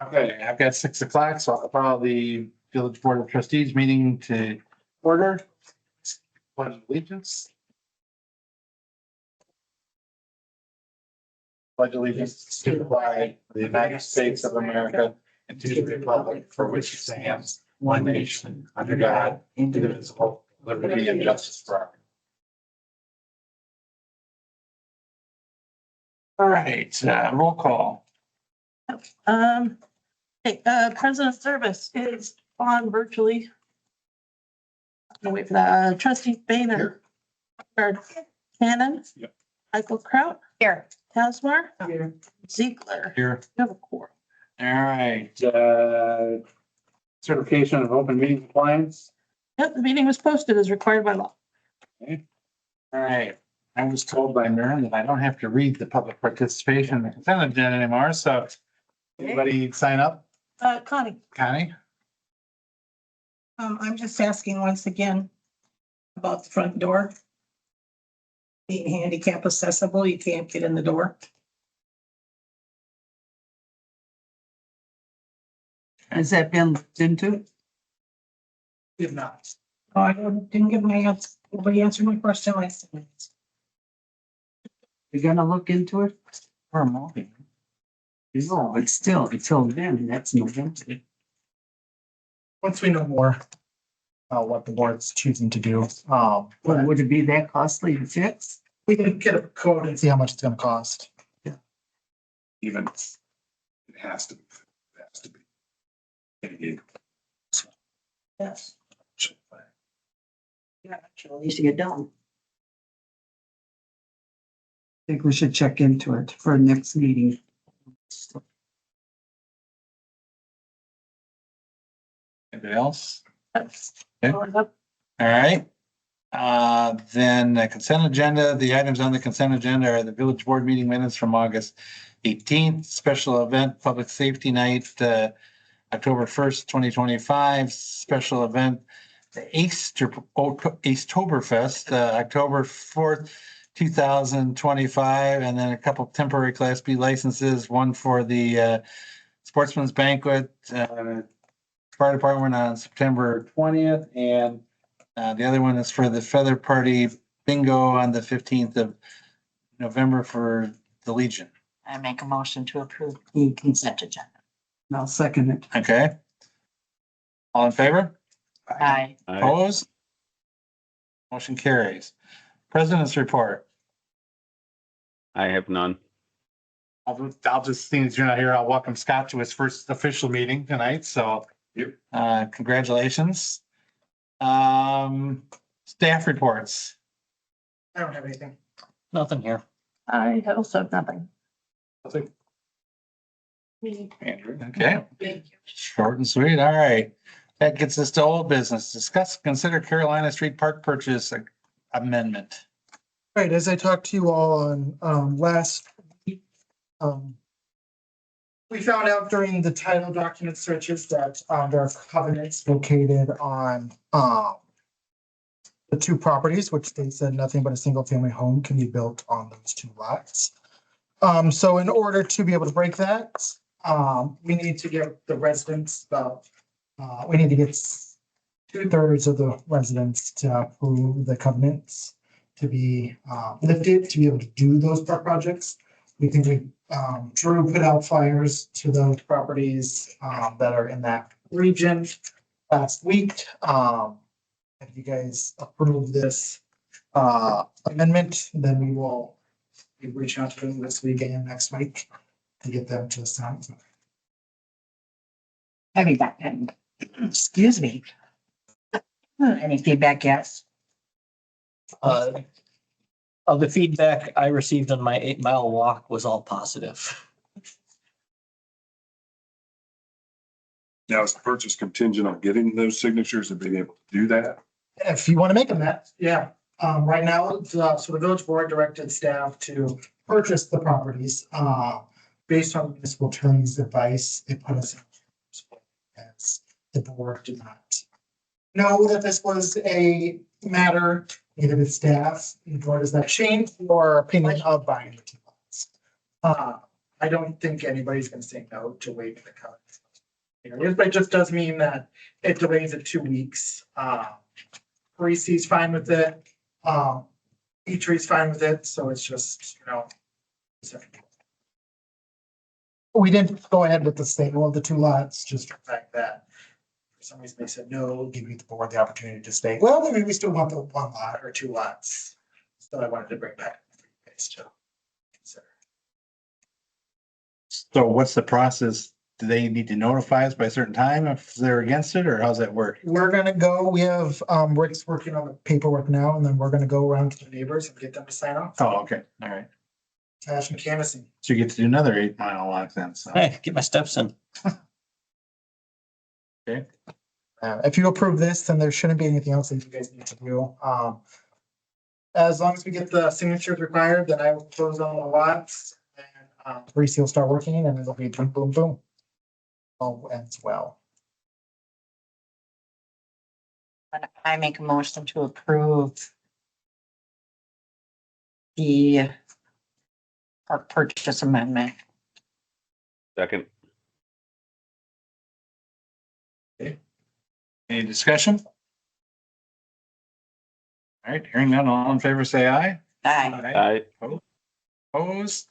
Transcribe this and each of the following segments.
Okay, I've got 6 o'clock, so I'll call the Village Board of Trustees meeting to order. Pledge of allegiance. Pledge allegiance to the flag of the United States of America and to the republic for which it stands, one nation, under God, indivisible, liberty and justice for all. All right, roll call. President Service is on virtually. I'll wait for that. Trustee Boehner. Cannon. Yep. Michael Kraut. Here. Tasmar. Ziegler. Here. You have a quorum. All right, certification of open meeting compliance. Yep, the meeting was posted as required by law. Okay. All right, I was told by Maren that I don't have to read the public participation in the consent agenda anymore, so anybody sign up? Connie. Connie? I'm just asking once again about the front door. Being handicap accessible, you can't get in the door. Has that been looked into? If not. Oh, I didn't give my answer. Nobody answered my question last time. You're gonna look into it? For a moment. No, but still, until then, that's November. Once we know more, what the board's choosing to do, Would it be that costly to fix? we can get a quote and see how much it's gonna cost. Even it has to be. It Yes. Yeah, actually needs to get done. I think we should check into it for next meeting. Anybody else? That's Okay. All right. Then the consent agenda, the items on the consent agenda are the village board meeting minutes from August 18th, special event, public safety night, October 1st, 2025, special event, the Easterberfest, October 4th, 2025, and then a couple temporary Class B licenses, one for the Sportsman's Banquet, Fire Department on September 20th, and the other one is for the Feather Party Bingo on the 15th of November for the Legion. I make a motion to approve the consent agenda. I'll second it. Okay. All in favor? Aye. Opposed? Motion carries. President's report. I have none. I'll just, seeing as you're not here, I'll welcome Scott to his first official meeting tonight, so congratulations. Staff reports. I don't have anything. nothing here. I also have nothing. Andrew, okay. Short and sweet. All right. That gets us to old business. Discuss, consider Carolina Street Park purchase amendment. Right, as I talked to you all on, last week, we found out during the title document searches that, there are covenants located on, the two properties, which they said nothing but a single family home can be built on those two lots. So in order to be able to break that, we need to get the residents, we need to get 2/3 of the residents to approve the covenants to be lifted, to be able to do those park projects. We think Drew put out fires to those properties that are in that region last week. If you guys approve this amendment, then we will be reaching out to them this week and next week to get them to sign. Heavy back then. Excuse me. Any feedback, yes? Of the feedback I received on my 8-mile walk was all positive. Now, is the purchase contingent on getting those signatures and being able to do that? If you want to make them that, yeah. Right now, so the village board directed staff to purchase the properties, based on municipal attorney's advice. It put us in as the board did not know that this was a matter, either with staff, nor does that change your opinion of buying the two lots. I don't think anybody's gonna say no to waiving the cut. But it just does mean that it delays it 2 weeks. Parisi's fine with it. E-Tree's fine with it, so it's just, we didn't go ahead with the statement of the 2 lots, just for the fact that for some reason they said no, give the board the opportunity to stay. Well, maybe we still want the 1 lot or 2 lots. So I wanted to bring back for you guys to consider. So what's the process? Do they need to notify us by a certain time if they're against it, or how's that work? We're gonna go, we have, Rick's working on the paperwork now, and then we're gonna go around to the neighbors and get them to sign off. Oh, okay, all right. Cash and canvassing. So you get to do another 8 mile walk then, so. Hey, get my steps in. If you approve this, then there shouldn't be anything else that you guys need to do. As long as we get the signatures required, then I will close on the lots and, Reese will start working and it'll be boom, boom, boom. All ends well. I make a motion to approve the park purchase amendment. Second. Any discussion? All right, hearing none, all in favor, say aye. Aye. Aye. Opposed?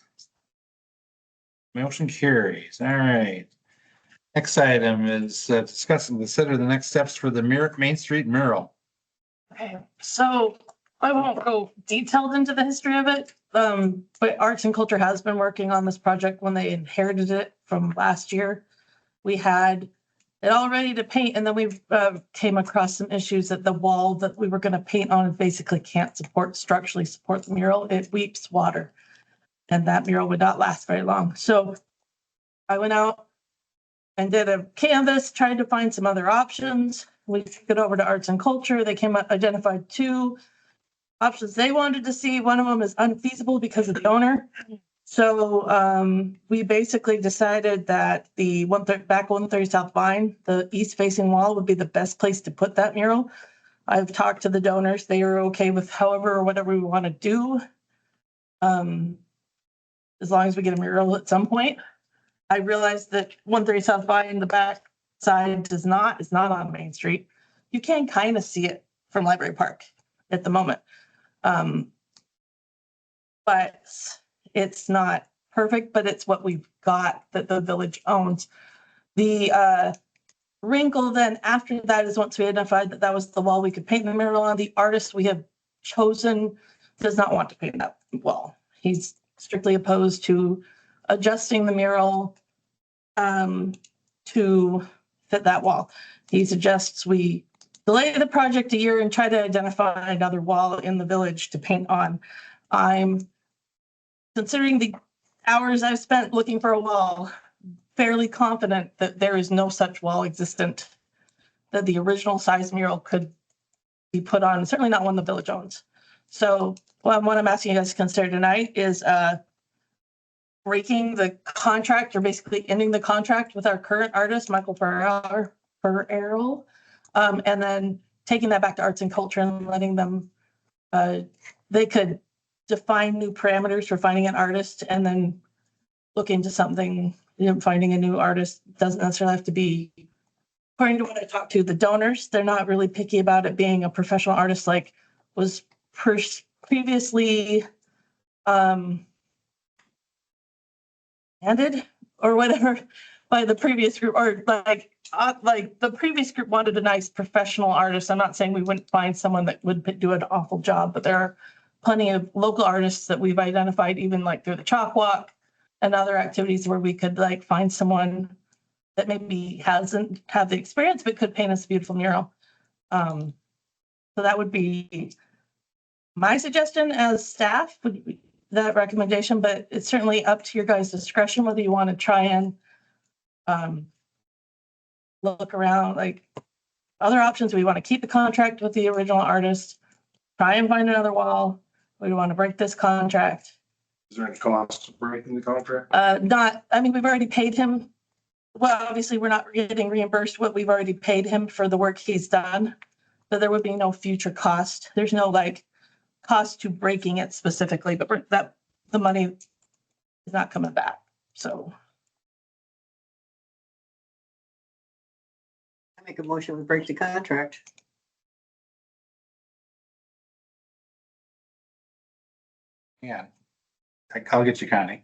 Motion carries. All right. Next item is discuss and consider the next steps for the Main Street mural. Okay, so I won't go detailed into the history of it. But Arts and Culture has been working on this project when they inherited it from last year. We had it all ready to paint, and then we came across some issues that the wall that we were going to paint on basically can't structurally support the mural. It weeps water, and that mural would not last very long. So I went out and did a canvas, tried to find some other options. We took it over to Arts and Culture. They identified 2 options they wanted to see. One of them is unfeasible because of the owner. So we basically decided that the back 130 South Vine, the east facing wall, would be the best place to put that mural. I've talked to the donors. They are okay with however or whatever we want to do. As long as we get a mural at some point. I realized that 130 South Vine, the back side is not on Main Street. You can kind of see it from Library Park at the moment. But it's not perfect, but it's what we've got that the village owns. The wrinkle then after that is once we identified that was the wall we could paint the mural on, the artist we have chosen does not want to paint that wall. He's strictly opposed to adjusting the mural to fit that wall. He suggests we delay the project a year and try to identify another wall in the village to paint on. I'm considering the hours I've spent looking for a wall, fairly confident that there is no such wall existent, that the original size mural could be put on, certainly not one the village owns. So what I'm asking you guys to consider tonight is breaking the contract, or basically ending the contract with our current artist, Michael Ferrell, and then taking that back to Arts and Culture and letting them, they could define new parameters for finding an artist and then look into something, finding a new artist doesn't necessarily have to be, according to what I talked to the donors, they're not really picky about it being a professional artist like was previously handed or whatever by the previous group, or like the previous group wanted a nice professional artist. I'm not saying we wouldn't find someone that would do an awful job, but there are plenty of local artists that we've identified, even like through the chalk walk and other activities where we could like find someone that maybe hasn't had the experience, but could paint us a beautiful mural. So that would be my suggestion as staff, would be that recommendation, but it's certainly up to your guys' discretion whether you want to try and look around, like other options. We want to keep the contract with the original artist, try and find another wall. We want to break this contract. Is there any cost to breaking the contract? We've already paid him. Well, obviously, we're not getting reimbursed what we've already paid him for the work he's done, but there would be no future cost. There's no cost to breaking it specifically, but that the money is not coming back. So I make a motion to break the contract. Yeah. I'll get you, Connie.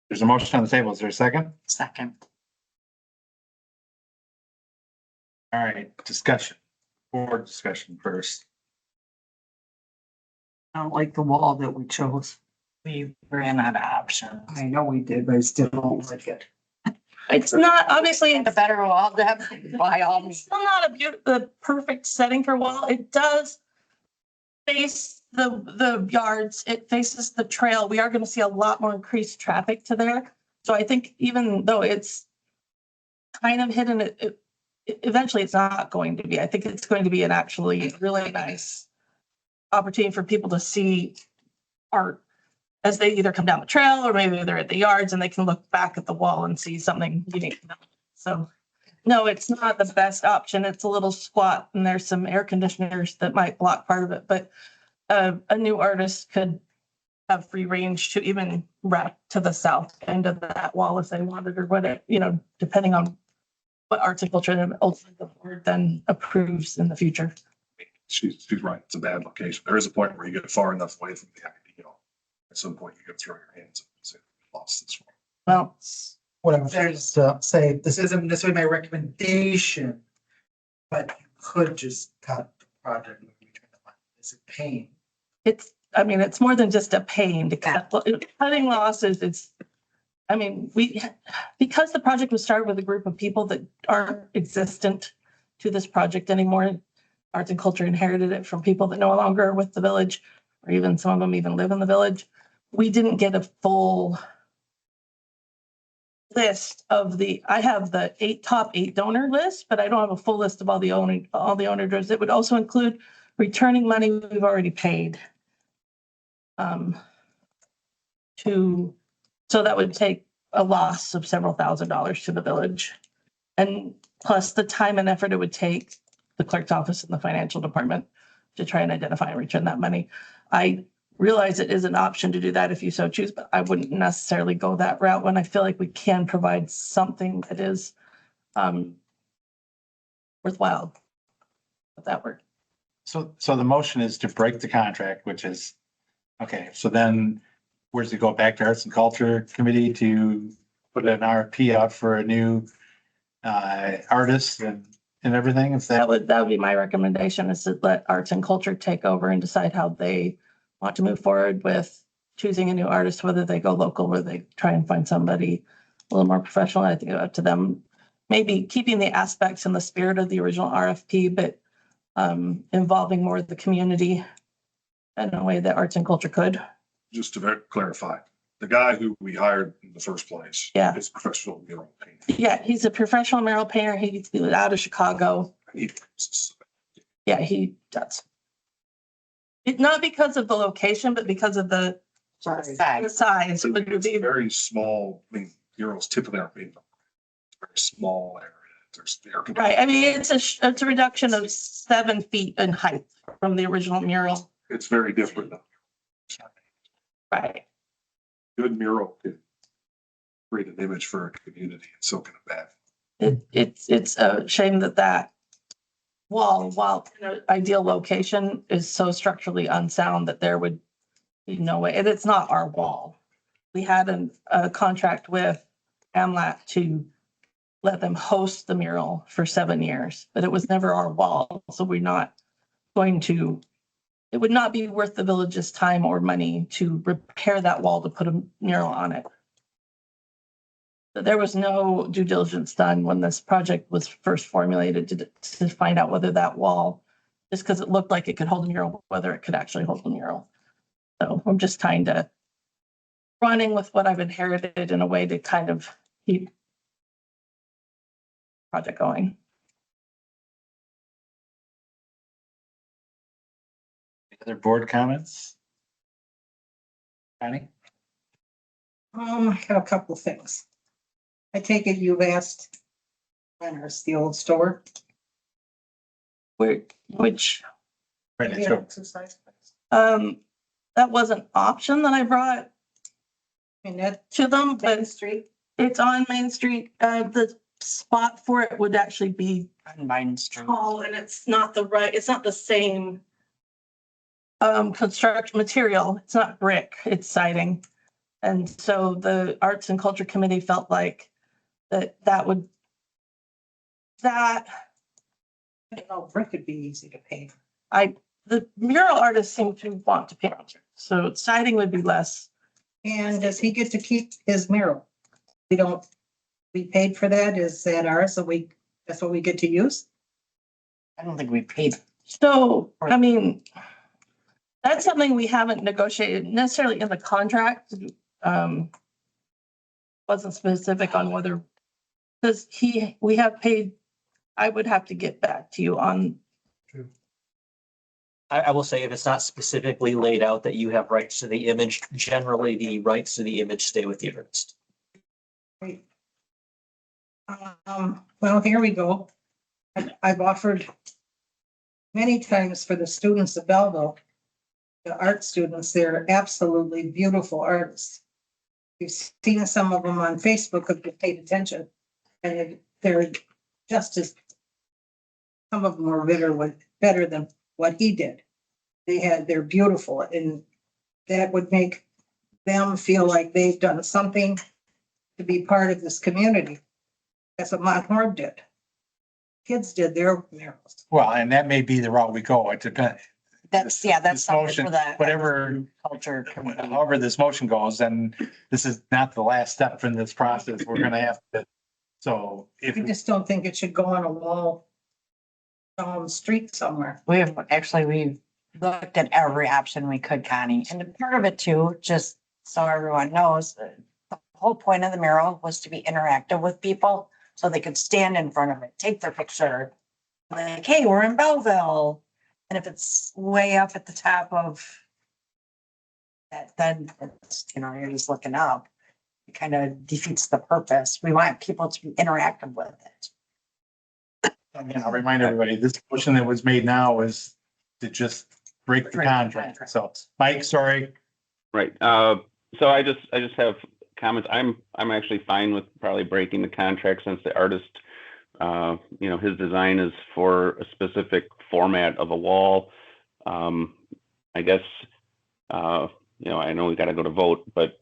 There's a motion on the table. Is there a second? Second. All right, discussion. Board discussion first. I don't like the wall that we chose. We ran out of options. I know we did, but I still don't like it. it's not, obviously, The better wall, Deb, by all means. it's still not the perfect setting for a wall. It does face the yards. It faces the trail. We are going to see a lot more increased traffic to there. So I think even though it's kind of hidden, eventually it's not going to be. I think it's going to be an actually really nice opportunity for people to see art as they either come down the trail or maybe they're at the yards and they can look back at the wall and see something unique. So no, it's not the best option. It's a little squat and there's some air conditioners that might block part of it, but a new artist could have free range to even wrap to the south end of that wall if they wanted, or whatever, depending on what arts and culture and ultimately the board then approves in the future. She's right. It's a bad location. There is a point where you get far enough away from the ideal. At some point, you gotta throw your hands up and say, lost this one. Well, What I was just say, this isn't necessarily my recommendation, but you could just cut the project. It's a pain. it's more than just a pain to cut. Cutting losses, because the project was started with a group of people that aren't existent to this project anymore. Arts and culture inherited it from people that no longer are with the village, or even some of them even live in the village. We didn't get a full list of I have the top eight donor list, but I don't have a full list of all the owners. It would also include returning money we've already paid. So that would take a loss of several $1,000s to the village. And plus the time and effort it would take the clerk's office and the financial department to try and identify and return that money. I realize it is an option to do that if you so choose, but I wouldn't necessarily go that route when I feel like we can provide something that is worthwhile with that work. So the motion is to break the contract, which is, okay, so then where's it go back to Arts and Culture Committee to put an RFP out for a new artist and everything? If That would be my recommendation, is to let Arts and Culture take over and decide how they want to move forward with choosing a new artist, whether they go local, whether they try and find somebody a little more professional. I think up to them, maybe keeping the aspects and the spirit of the original RFP, but involving more of the community in a way that Arts and Culture could. Just to clarify, the guy who we hired in the first place. Yeah. Is a professional mural painter. Yeah, he's a professional mural painter. He's out of Chicago. Yeah, he does. It's not because of the location, but because of the size. It would It's be very small. Murals typically aren't being very small area. There's the air right. It's a reduction of 7 feet in height from the original mural. It's very different though. Right. Good mural can create an image for a community, and so can a bad. It's a shame that wall, while in an ideal location, is so structurally unsound that there would be no way, and it's not our wall. We had a contract with AMLAT to let them host the mural for 7 years, but it was never our wall. So we're not going to, it would not be worth the village's time or money to repair that wall to put a mural on it. But there was no due diligence done when this project was first formulated to find out whether that wall, just because it looked like it could hold a mural, whether it could actually hold a mural. So I'm just kind of running with what I've inherited in a way to kind of keep the project going. Other board comments? Connie? I have a couple of things. I take it you've asked renters, the old store. Which Right next door. Exercise place. that was an option that I brought And that to them, Main but Street, It's on Main Street. The spot for it would actually be On Vine Street. tall and it's not it's not the same construction material. It's not brick, it's siding. And so the Arts and Culture Committee felt like that Oh, brick would be easy to paint. the mural artists seem to want to paint on it. So siding would be less. And does he get to keep his mural? We paid for that? Is that ours? So that's what we get to use? I don't think we paid. So, I mean, that's something we haven't negotiated necessarily in the contract. Wasn't specific on whether, because we have paid, I would have to get back to you on, I will say if it's not specifically laid out that you have rights to the image, generally the rights to the image stay with the artist. Well, here we go. I've offered many times for the students of Belleville, the art students, they're absolutely beautiful artists. You've seen some of them on Facebook if you've paid attention, and they're just as, some of them are better than what he did. They're beautiful, and that would make them feel like they've done something to be part of this community. That's what Monthorn did. Kids did their murals. Well, and that may be the route we go. It's a, That's this something motion, for that. whatever, Culture. Committee. however this motion goes, then this is not the last step in this process. We're gonna have to, so if. I just don't think it should go on a wall down the street somewhere. We've looked at every option we could, Connie. And part of it too, just so everyone knows, the whole point of the mural was to be interactive with people. So they could stand in front of it, take their picture, like, hey, we're in Belleville. And if it's way up at the top of that, then it's, you're just looking up. It kind of defeats the purpose. We want people to be interactive with it. Again, I'll remind everybody, this motion that was made now is to just break the contract. So, Mike, sorry. Right. So I just have comments. I'm actually fine with probably breaking the contract since the artist, his design is for a specific format of a wall. I guess, I know we got to go to vote, but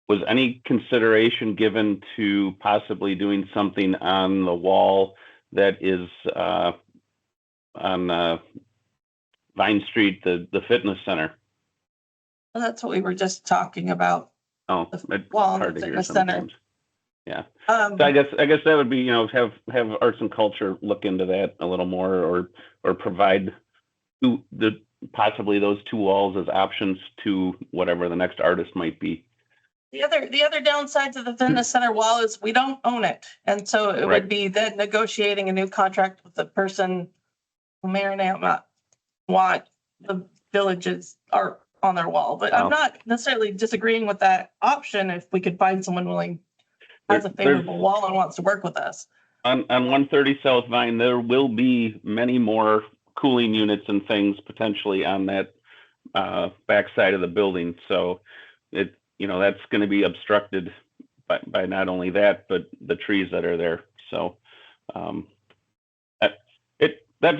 was any consideration given to possibly doing something on the wall that is on Vine Street, the fitness center? well, that's what we were just talking about. Oh, The it's wall in hard the to hear fitness center. sometimes. Yeah. So I guess that would be, have arts and culture look into that a little more, or provide possibly those two walls as options to whatever the next artist might be. The other downside to the fitness center wall is we don't own it. And so it Right. would be then negotiating a new contract with the person who may or may not want the village's art on their wall. But I'm Oh. not necessarily disagreeing with that option if we could find someone willing, has a favorable wall and wants to work with us. On 130 South Vine, there will be many more cooling units and things potentially on that backside of the building. So that's going to be obstructed by not only that, but the trees that are there. So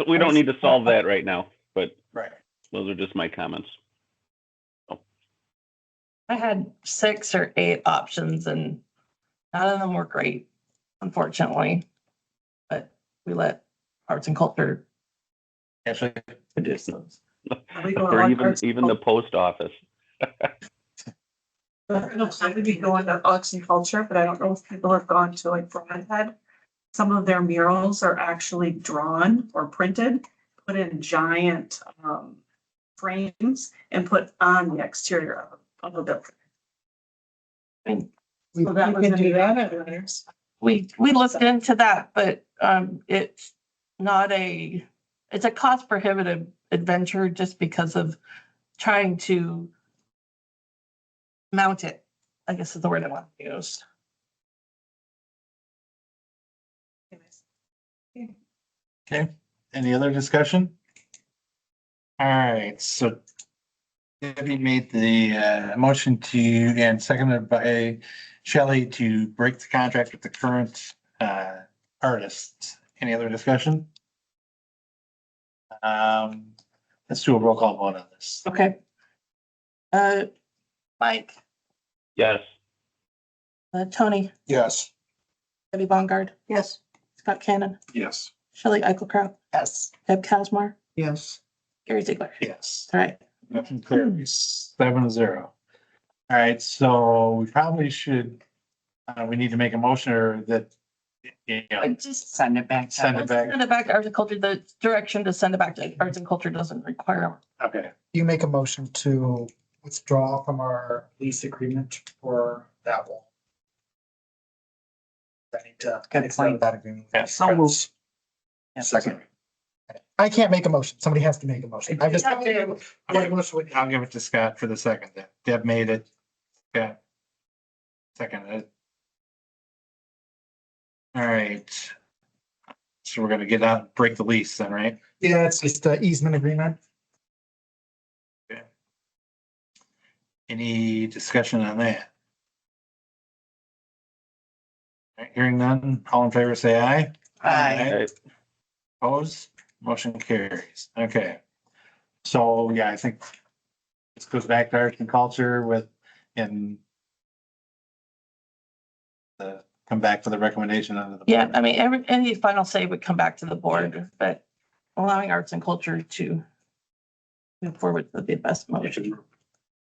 we don't need to solve that right now, but Right. those are just my comments. I had 6 or 8 options and none of them were great, unfortunately. But we let arts and culture Actually, produce those. Or even the post office. I would be going to arts and culture, but I don't know if people have gone to like Broadhead. Some of their murals are actually drawn or printed, put in giant frames and put on the exterior of a building. So that we can do that at others. We looked into that, but it's a cost prohibitive adventure just because of trying to mount it, I guess is the word I want to use. okay. Any other discussion? All right, so Debbie made the motion to, and seconded by Shelley to break the contract with the current artist. Any other discussion? Let's do a roll call vote on this. Okay. Mike, Yes. Tony, Yes. Debbie Bongard, Yes. Scott Cannon, Yes. Shelley Eichelkraut, Yes. Deb Casmar, Yes. Gary Ziegler. Yes. All right. Motion carries 7-0. All right, so we probably should, we need to make a motion or that, Just send it back. send it back. Send it back to Arts and Culture. The direction to send it back to Arts and Culture doesn't require. Okay, You make a motion to withdraw from our lease agreement for that wall. I need to. Good extend point. That agreement. Yeah. So moved. second. I can't make a motion. Somebody has to make a motion. I just. Yeah, yeah. I'll give it to Scott for the second then. Deb made it. Yeah. Second it. All right. So we're gonna get out, break the lease then, right? Yeah, it's just an easement agreement. Any discussion on that? All right, hearing none, all in favor, say aye. Aye. Opposed, motion carries. Okay. So, yeah, I think this goes back to arts and culture with, and come back for the recommendation under the. Yeah, I mean, any final say would come back to the board, but allowing Arts and Culture to move forward would be the best motion.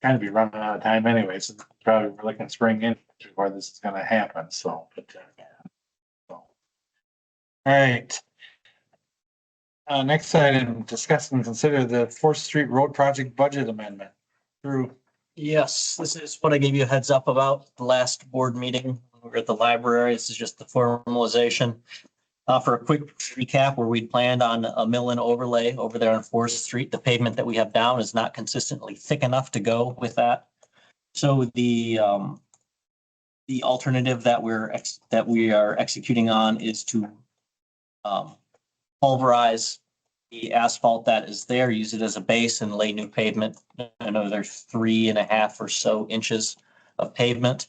Kind of be running out of time anyway, so probably we're looking spring in before this is gonna happen, so. But, so. All right. Next item, discuss and consider the Fourth Street Road Project Budget Amendment. Drew. Yes, this is what I gave you a heads up about the last board meeting. We were at the library. This is just the formalization. For a quick recap, where we planned on a mill and overlay over there on Fourth Street. The pavement that we have down is not consistently thick enough to go with that. So the alternative that we are executing on is to pulverize the asphalt that is there, use it as a base and lay new pavement. Another 3.5 or so inches of pavement.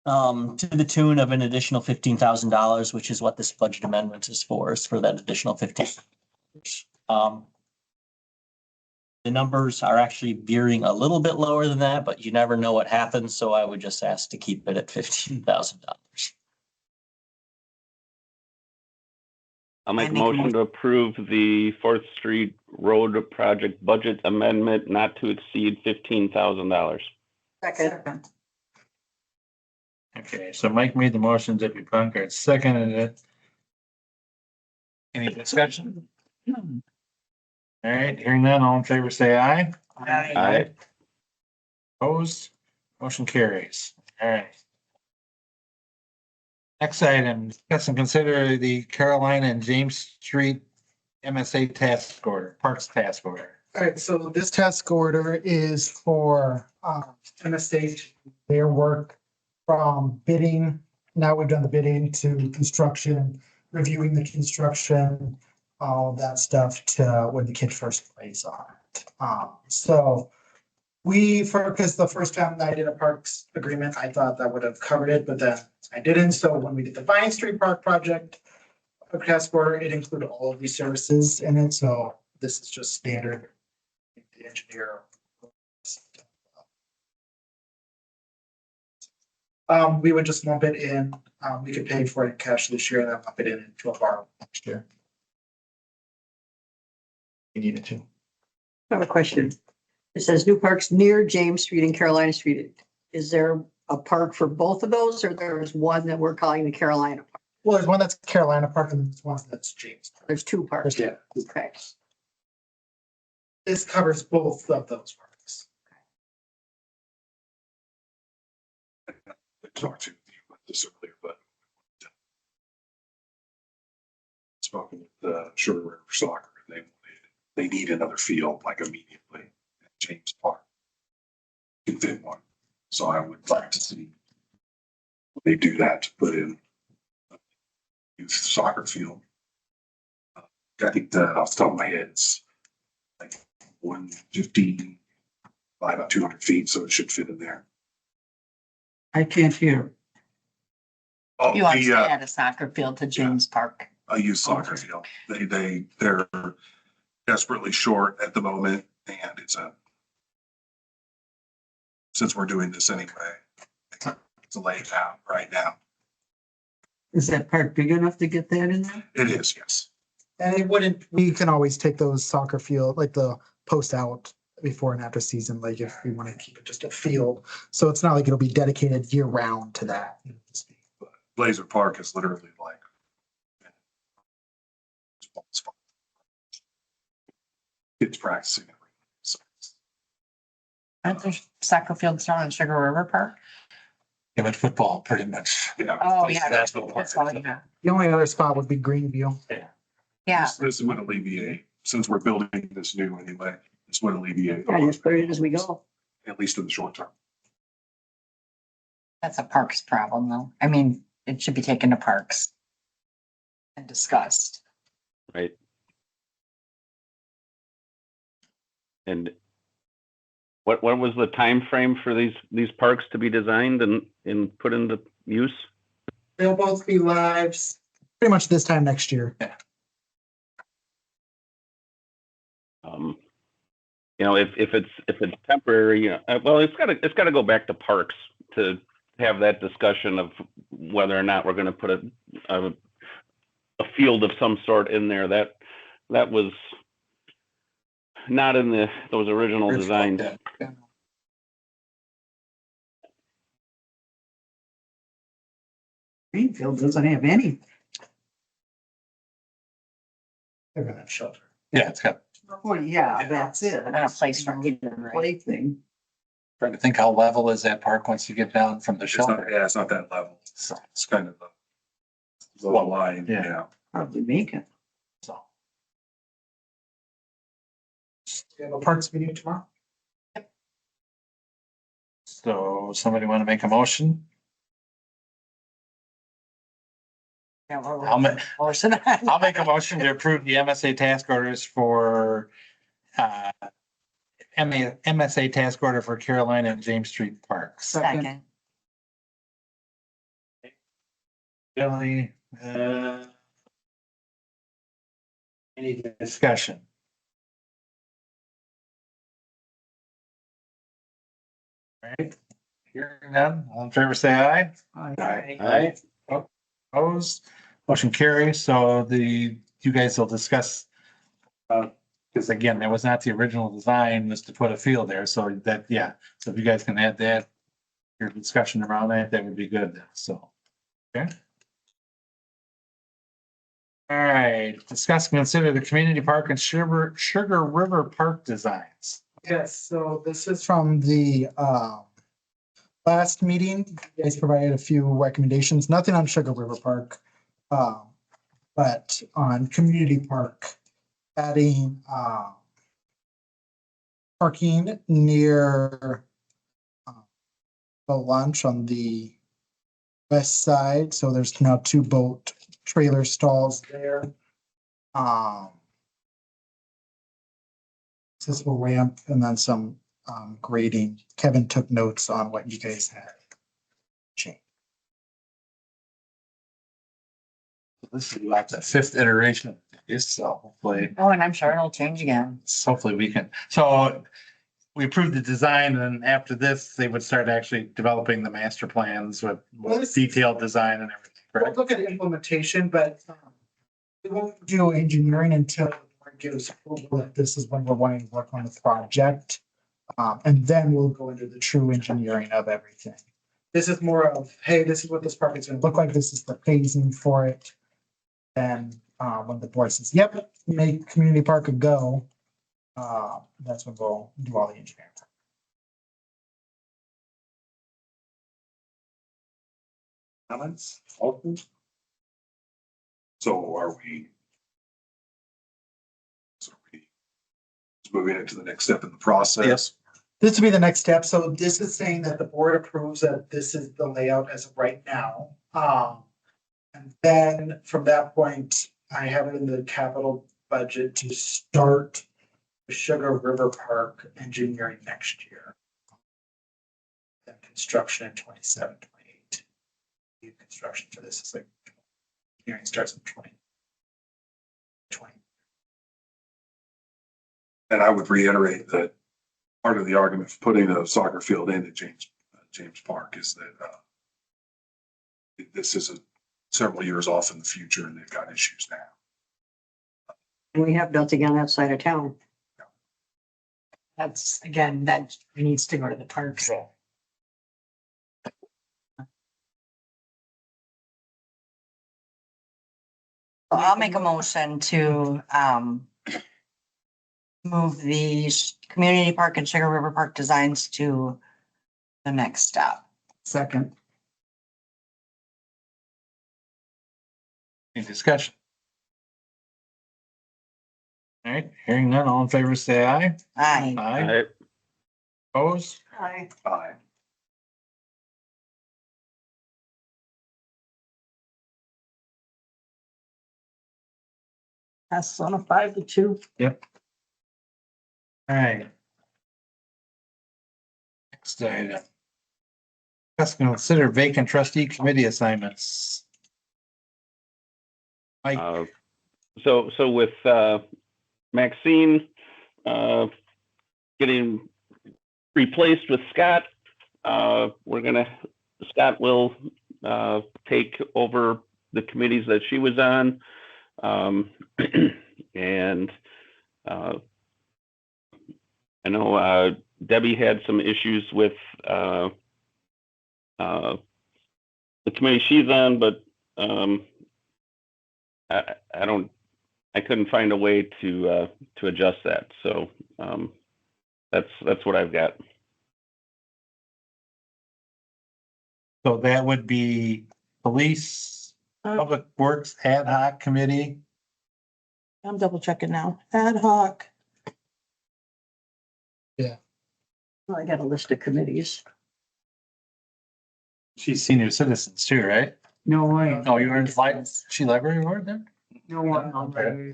To the tune of an additional $15,000, which is what this budget amendment is for that additional 15. The numbers are actually veering a little bit lower than that, but you never know what happens. So I would just ask to keep it at $15,000. I'll make a I make a motion to approve the Fourth Street Road Project Budget Amendment not to exceed $15,000. Second. Okay, so Mike made the motion, Debbie Bunkert seconded it. Any discussion? All right, hearing none, all in favor, say aye. Aye. Opposed, motion carries. All right. Next item, discuss and consider the Carolina and James Street MSA task order, Parks task order. All right, so this task order is for MSA, their work from bidding. Now we've done the bidding to construction, reviewing the construction, all that stuff to when the kid first plays on it. So because the first time that I did a parks agreement, I thought that would have covered it, but then I didn't. So when we did the Vine Street Park project, task order, it included all of these services in it. So this is just standard. The engineer. We would just lump it in. We could pay for it in cash this year and then lump it in into a borrow next year. We needed to. I have a question. It says new parks near James Street and Carolina Street. Is there a park for both of those, or there's one that we're calling the Carolina Park? Well, there's one that's Carolina Park and there's one that's James. There's two parks. Yeah. Okay. This covers both of those parks. I talked to you about this earlier, but spoken with the Sugar River Soccer. They need another field like immediately at James Park. Can fit one. So I would like to see they do that to put in a youth soccer field. I think that off the top of my head, it's like 115 by about 200 feet, so it should fit in there. I can't hear. Oh, You want to add a soccer field to James Park. I use soccer field. They're desperately short at the moment, and since we're doing this anyway, it's laid out right now. Is that park big enough to get that in there? It is, yes. And it wouldn't, we can always take those soccer field, like the post out before and after season, like if we want to keep it just a field. So it's not like it'll be dedicated year round to that. Blazer Park is literally like. Kids practicing. So, Aren't there soccer fields down in Sugar River Park? Yeah, but football pretty much. yeah. Oh, yeah. That's what That's all you have. The only other spot would be Greenview. Yeah. This would alleviate, since we're building this new anyway, this would alleviate. I just put it as we go. At least in the short term. That's a parks problem though. I mean, it should be taken to parks and discussed. Right. And what was the time frame for these parks to be designed and put into use? They'll both be lives pretty much this time next year. You know, if it's temporary, you know, well, it's gotta go back to parks to have that discussion of whether or not we're going to put a field of some sort in there. That was not in those original designs. Greenfield doesn't have any. They're gonna have shelter. Yeah, it's got, Well, yeah, that's it. And a place for kids, right? Plaything. trying to think how level is that park once you get down from the It's not, shelter. yeah, it's not that level. So, It's kind of a low line, Yeah. yeah. Probably make it. so. We have a parks meeting tomorrow. So somebody want to make a motion? Yeah, well, I'll make, motion. I'll make a motion to approve the MSA task orders for MSA task order for Carolina and James Street Parks. Second. Billy, any discussion? All right, hearing none, all in favor, say aye. Aye. Opposed, motion carries, so you guys will discuss. Because again, that was not the original design, was to put a field there, so that, yeah, so if you guys can add that. Your discussion around that would be good, so, okay. All right, discuss and consider the community park and Sugar River Park designs. Yes, so this is from the last meeting. You guys provided a few recommendations, nothing on Sugar River Park. But on Community Park, adding parking near the lunch on the west side, so there's now 2 boat trailer stalls there. Accessible ramp and then some grading. Kevin took notes on what you guys had changed. This is like the 5th iteration of this, so hopefully. Oh, and I'm sure it'll change again. Hopefully we can, so we approved the design and after this, they would start actually developing the master plans with more detailed design and everything, We'll correct? look at implementation, but we won't do engineering until the board gives approval that this is when we're wanting to work on the project. And then we'll go into the true engineering of everything. This is more of, hey, this is what this project's gonna look like. This is the phasing for it. And when the board says, yep, make community park a go, that's when we'll do all the engineering. Comments? Open? So are we moving into the next step in the process? Yes. This would be the next step. So this is saying that the board approves that this is the layout as of right now. And then from that point, I have it in the capital budget to start Sugar River Park engineering next year. Then construction in 27, 28. Construction for this is like engineering starts in 20. And I would reiterate that part of the argument for putting a soccer field into James Park is that this is several years off in the future and they've got issues now. And we have nothing on that side of town. That's, again, that needs to go to the parks. So I'll make a motion to, move the community park and Sugar River Park designs to the next step. second, Any discussion? All right, hearing none, all in favor, say aye. Aye. Aye. Opposed? aye. Aye. Passes on a 5-2. All right. Next item. Let's consider vacant trustee committee assignments. Mike, So with Maxine getting replaced with Scott, Scott will take over the committees that she was on. And I know Debbie had some issues with the committee she's on, but I couldn't find a way to adjust that. So that's what I've got. so that would be police, public works ad hoc committee. I'm double checking now. Ad hoc. I got a list of committees. She's senior citizens too, right? No, I. Oh, you were in she library board then? No, I'm not. Okay.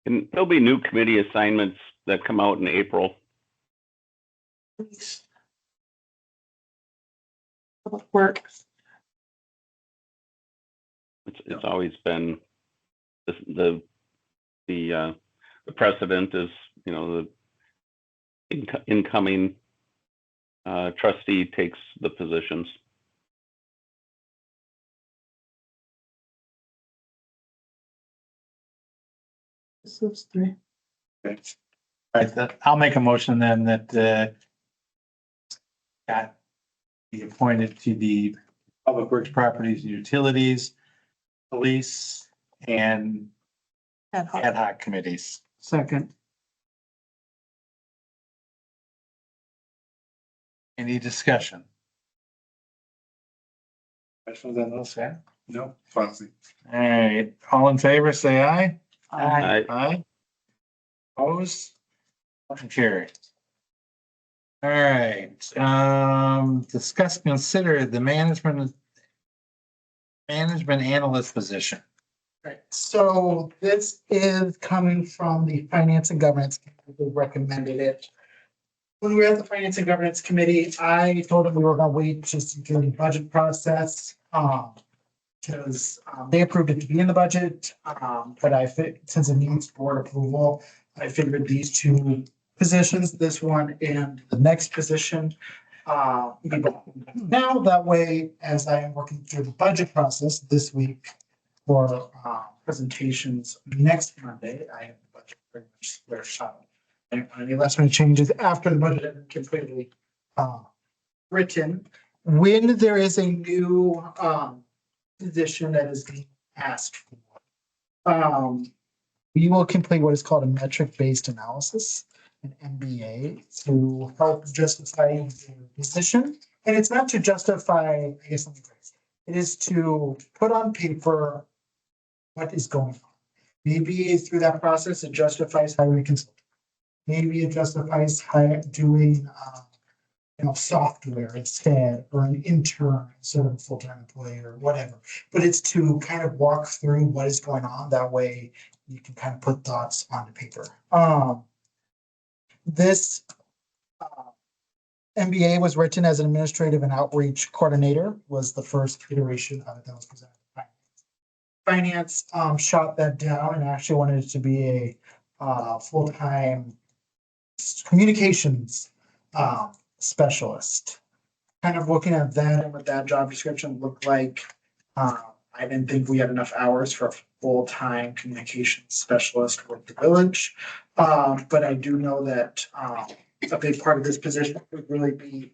And there'll be new committee assignments that come out in April. Public works. It's always been the precedent is, the incoming trustee takes the positions. This is 3. All right, I'll make a motion then that Scott be appointed to the Public Works Properties and Utilities, Police, and Ad hoc. ad hoc committees. Second, Any discussion? Questions on those, yeah? No, Fonzie. All right, all in favor, say aye. I Aye. Opposed? Motion carried. All right, discuss, consider the management analyst position. Right, so this is coming from the Finance and Governance, Committee, who recommended it. When we were at the Finance and Governance Committee, I told them we were gonna wait just during the budget process. Because they approved it to be in the budget, but since it needs board approval, I figured these two positions, this one and the next position, be brought now, that way, as I am working through the budget process this week for presentations next Monday, I have the budget pretty much square shot. And any last minute changes after the budget is completely written. When there is a new position that is being asked for, we will complete what is called a metric-based analysis, an MBA, to help justify the position. And it's not to justify, I guess, it is to put on paper what is going on. Maybe through that process, it justifies hiring a consultant. Maybe it justifies doing software instead, or an intern instead of a full-time employee or whatever. But it's to kind of walk through what is going on. That way you can kind of put thoughts onto paper. This MBA was written as an administrative and outreach coordinator, was the first iteration of it that was presented. Finance shot that down and actually wanted it to be a full-time communications specialist. Kind of looking at that and what that job description looked like, I didn't think we had enough hours for a full-time communications specialist with the village. But I do know that a big part of this position would really be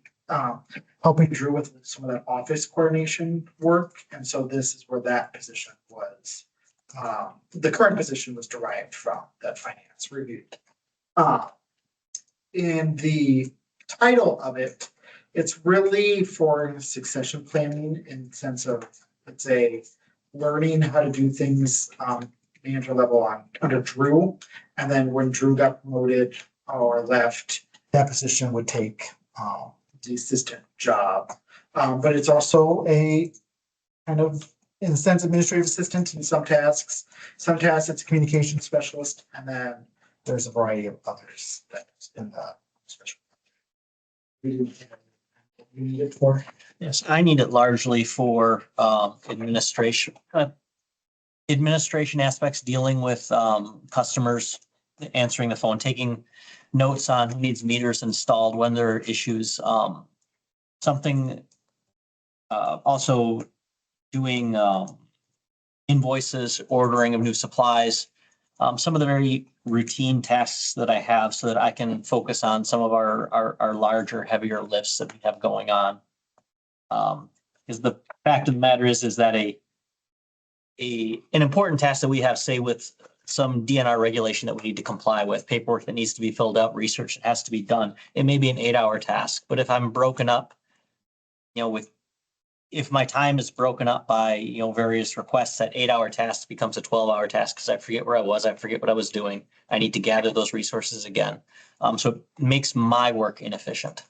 helping Drew with some of that office coordination work. And so this is where that position was. The current position was derived from that finance review. In the title of it, it's really for succession planning in the sense of it's a learning how to do things manager level under Drew. And then when Drew got promoted or left, that position would take the assistant job. But it's also a kind of, in a sense, administrative assistant in some tasks. Some tasks it's a communication specialist, and then there's a variety of others that's in the special. You need it for? Yes, I need it largely for administration aspects, dealing with customers, answering the phone, taking notes on who needs meters installed, when there are issues. Also doing invoices, ordering of new supplies, some of the very routine tasks that I have so that I can focus on some of our larger, heavier lifts that we have going on. Because the fact of the matter is that an important task that we have, say with some DNR regulation that we need to comply with, paperwork that needs to be filled out, research that has to be done, it may be an 8-hour task. But if I'm broken up, if my time is broken up by, various requests, that 8-hour task becomes a 12-hour task because I forget where I was, I forget what I was doing. I need to gather those resources again. So it makes my work inefficient.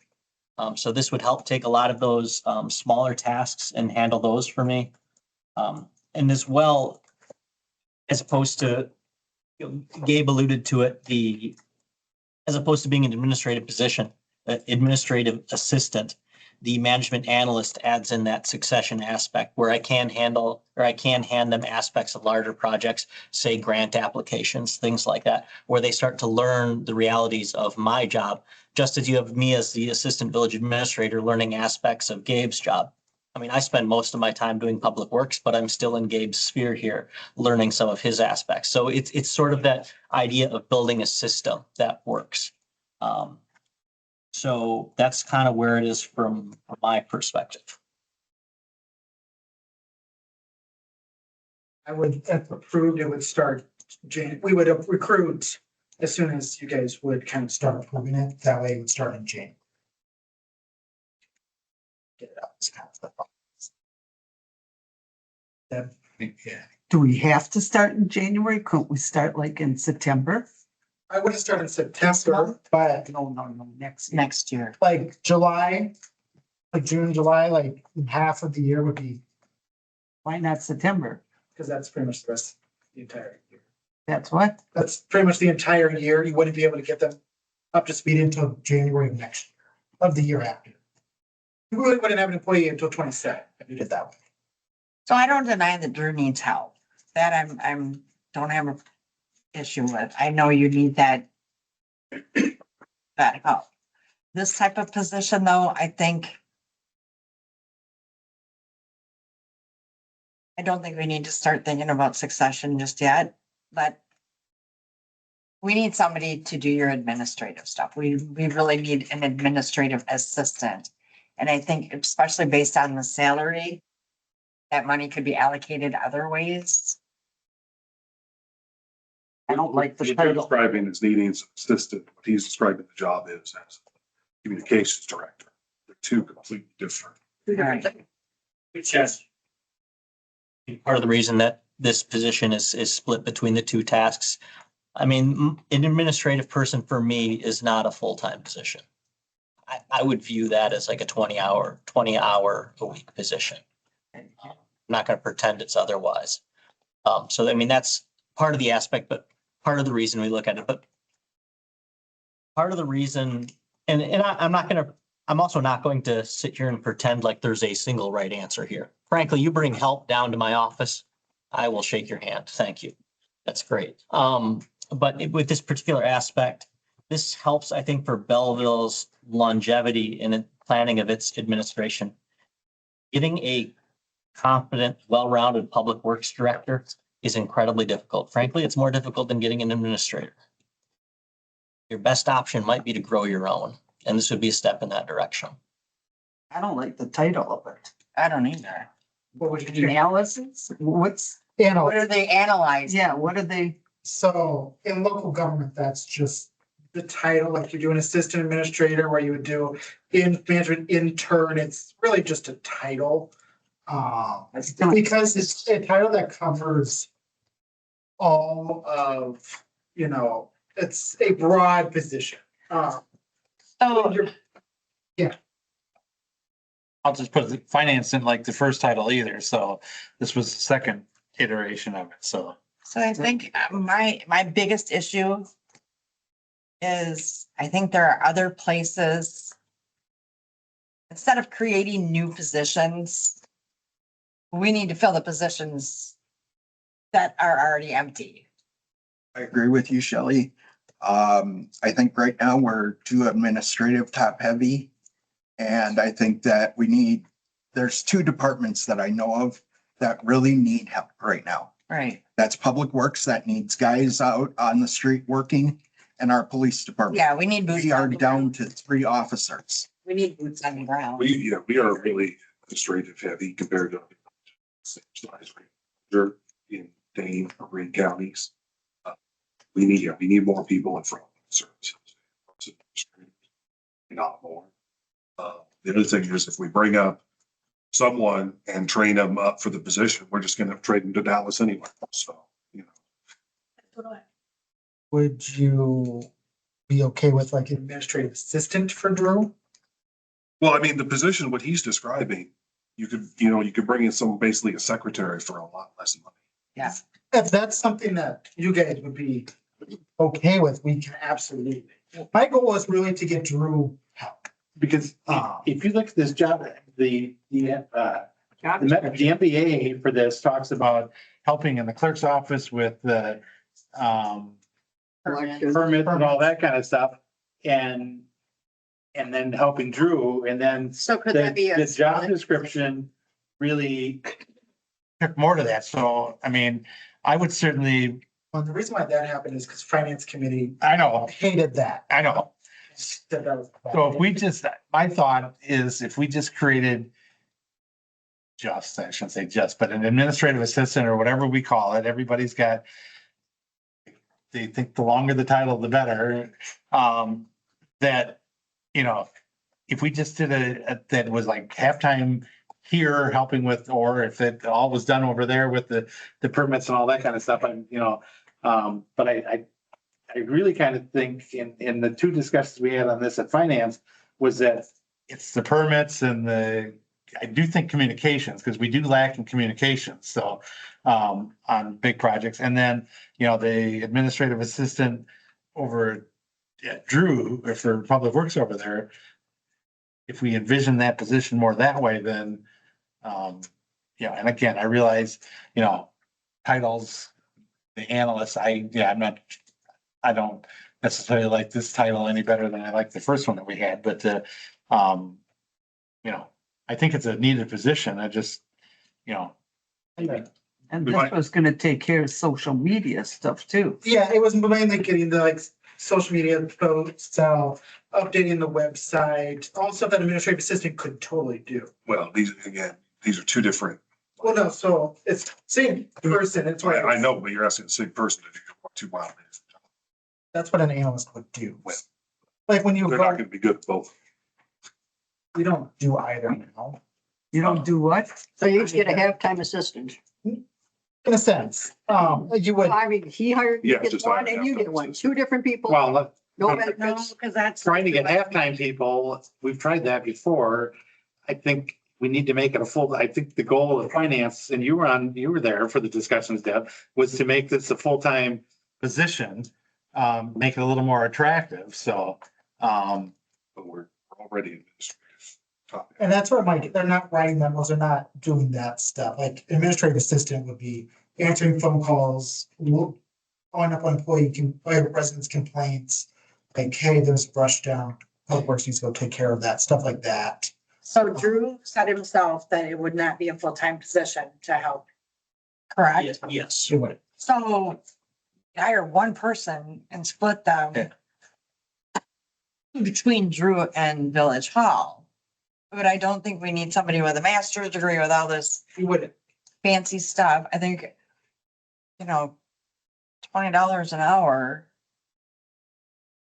So this would help take a lot of those smaller tasks and handle those for me. And as well, as opposed to, Gabe alluded to it, as opposed to being an administrative position, administrative assistant, the management analyst adds in that succession aspect where I can hand them aspects of larger projects, say grant applications, things like that, where they start to learn the realities of my job, just as you have me as the assistant village administrator learning aspects of Gabe's job. I mean, I spend most of my time doing public works, but I'm still in Gabe's sphere here, learning some of his aspects. So it's sort of that idea of building a system that works. So that's kind of where it is from my perspective. I would, if approved, it would start, we would recruit as soon as you guys would kind of start approving it. That way it would start in January. Get it out. It's kind of the process. Yeah. Do we have to start in January? Couldn't we start like in September? I would have started in September, but No, Next year. like July, like June, July, like half of the year would be, why not September? because that's pretty much the rest of the entire year. That's what? That's pretty much the entire year. You wouldn't be able to get them up to speed until January of next year, of the year after. You really wouldn't have an employee until 27 if you did that way. So I don't deny that Drew needs help. That don't have an issue with. I know you need that help. This type of position though, I don't think we need to start thinking about succession just yet, but we need somebody to do your administrative stuff. We really need an administrative assistant. And I think especially based on the salary, that money could be allocated other ways. I don't like the What you're title. describing as needing an assistant, what he's describing the job is as communications director. They're two completely different. Right. Yes. Part of the reason that this position is split between the two tasks. I mean, an administrative person for me is not a full-time position. I would view that as like a 20 hour a week position. I'm not going to pretend it's otherwise. So, I mean, that's part of the aspect, but part of the reason we look at it, but part of the reason, I'm also not going to sit here and pretend like there's a single right answer here. Frankly, you bring help down to my office, I will shake your hand. Thank you. That's great. But with this particular aspect, this helps, I think, for Belleville's longevity in the planning of its administration. Getting a competent, well-rounded public works director is incredibly difficult. Frankly, it's more difficult than getting an administrator. Your best option might be to grow your own, and this would be a step in that direction. I don't like the title of it. I don't either. What would you? Analysis? What's, What Analyst. are they analyzing? yeah, what are they? So in local government, that's just the title, like you do an assistant administrator where you would do in management intern. It's really just a title. Because it's a title that covers all of, it's a broad position. So I'll just put the finance in like the first title either, so this was the second iteration of it, so. So I think my biggest issue is I think there are other places. Instead of creating new positions, we need to fill the positions that are already empty. I agree with you, Shelley. I think right now we're too administrative top heavy. And I think that there's two departments that I know of that really need help right now. Right. That's Public Works that needs guys out on the street working, and our police department. Yeah, we need boots. We are down to 3 officers. We need boots on the ground. We are really administrative heavy compared to same size ranger in Dane or Green counties. We need more people in front of services. Not more. The other thing is if we bring up someone and train them up for the position, we're just gonna trade them to Dallas anyway. So, Would you be okay with like an administrative assistant for Drew? well, I mean, the position, what he's describing, you could bring in someone, basically a secretary for a lot less money. Yeah. If that's something that you guys would be okay with, we can absolutely. My goal is really to get Drew help. Because if you look at this job, the MBA for this talks about helping in the clerk's office with the permits and all that kind of stuff. And then helping Drew, and then So could that be the job description really took more to that. So, I mean, I would certainly, Well, the reason why that happened is because finance committee I know, hated that. I know. Said that was bad. So if we just, my thought is if we just created I shouldn't say just, but an administrative assistant or whatever we call it, everybody's got, they think the longer the title, the better. That, if we just did that was like halftime here helping with, or if it all was done over there with the permits and all that kind of stuff, but I really kind of think in the two discussions we had on this at finance was that it's the permits and I do think communications, because we do lack in communications. So, on big projects, and then, the administrative assistant over at Drew, or for Public Works over there, if we envision that position more that way, then, and again, I realize, titles, the analyst, I don't necessarily like this title any better than I like the first one that we had, but, I think it's a needed position. I just, And this was gonna take care of social media stuff too. Yeah, it was mainly getting the like social media posts, updating the website, all stuff that administrative assistant could totally do. Well, these are two different. Well, no, so it's same person. It's what I know, but you're asking the same person to do two wild things. that's what an analyst would do. Like when you They're not gonna be good at both. we don't do either now, You don't do what? So you each get a halftime assistant. in a sense. You would, I mean, he hired, you Yeah, get just one hire and you halftime get one, assistant. 2 different people. well, No Um, No, benefits? because that's. Trying to get halftime people, we've tried that before. I think we need to make it a full, I think the goal of finance, and you were there for the discussions, Deb, was to make this a full-time position, make it a little more attractive, so, But we're already administrative. Top. And that's where Mike, they're not writing memos, they're not doing that stuff. Like administrative assistant would be answering phone calls, following up on residents' complaints. Like, hey, there's a brush down, public works needs to go take care of that, stuff like that. So Drew said himself that it would not be a full-time position to help. Correct? Yes. It would. So hire one person and split them between Drew and Village Hall. But I don't think we need somebody with a master's degree with all this You wouldn't. fancy stuff. I think, $20 an hour.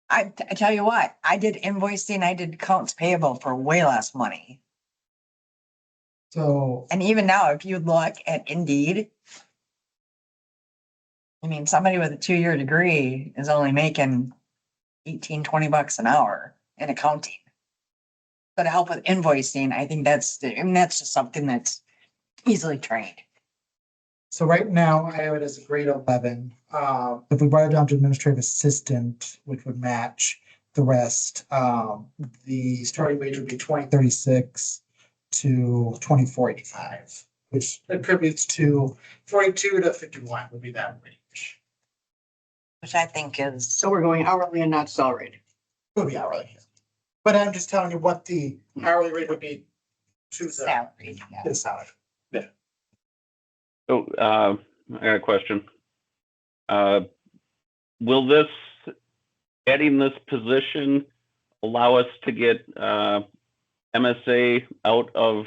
I tell you what, I did invoicing, I did accounts payable for way less money. So, And even now, if you look at Indeed, I mean, somebody with a 2-year degree is only making 18, $20 an hour in accounting. But to help with invoicing, I think that's just something that's easily trained. so right now I have it as a grade 11. If we brought it down to administrative assistant, which would match the rest, the starting wage would be 2036 to 2485, which attributes to 42 to 51 would be that range. Which I think is So we're going hourly and not salaried. It would be hourly. But I'm just telling you what the hourly rate would be to the salary. Yeah. to the salary. So, I got a question. Will adding this position allow us to get, MSA out of,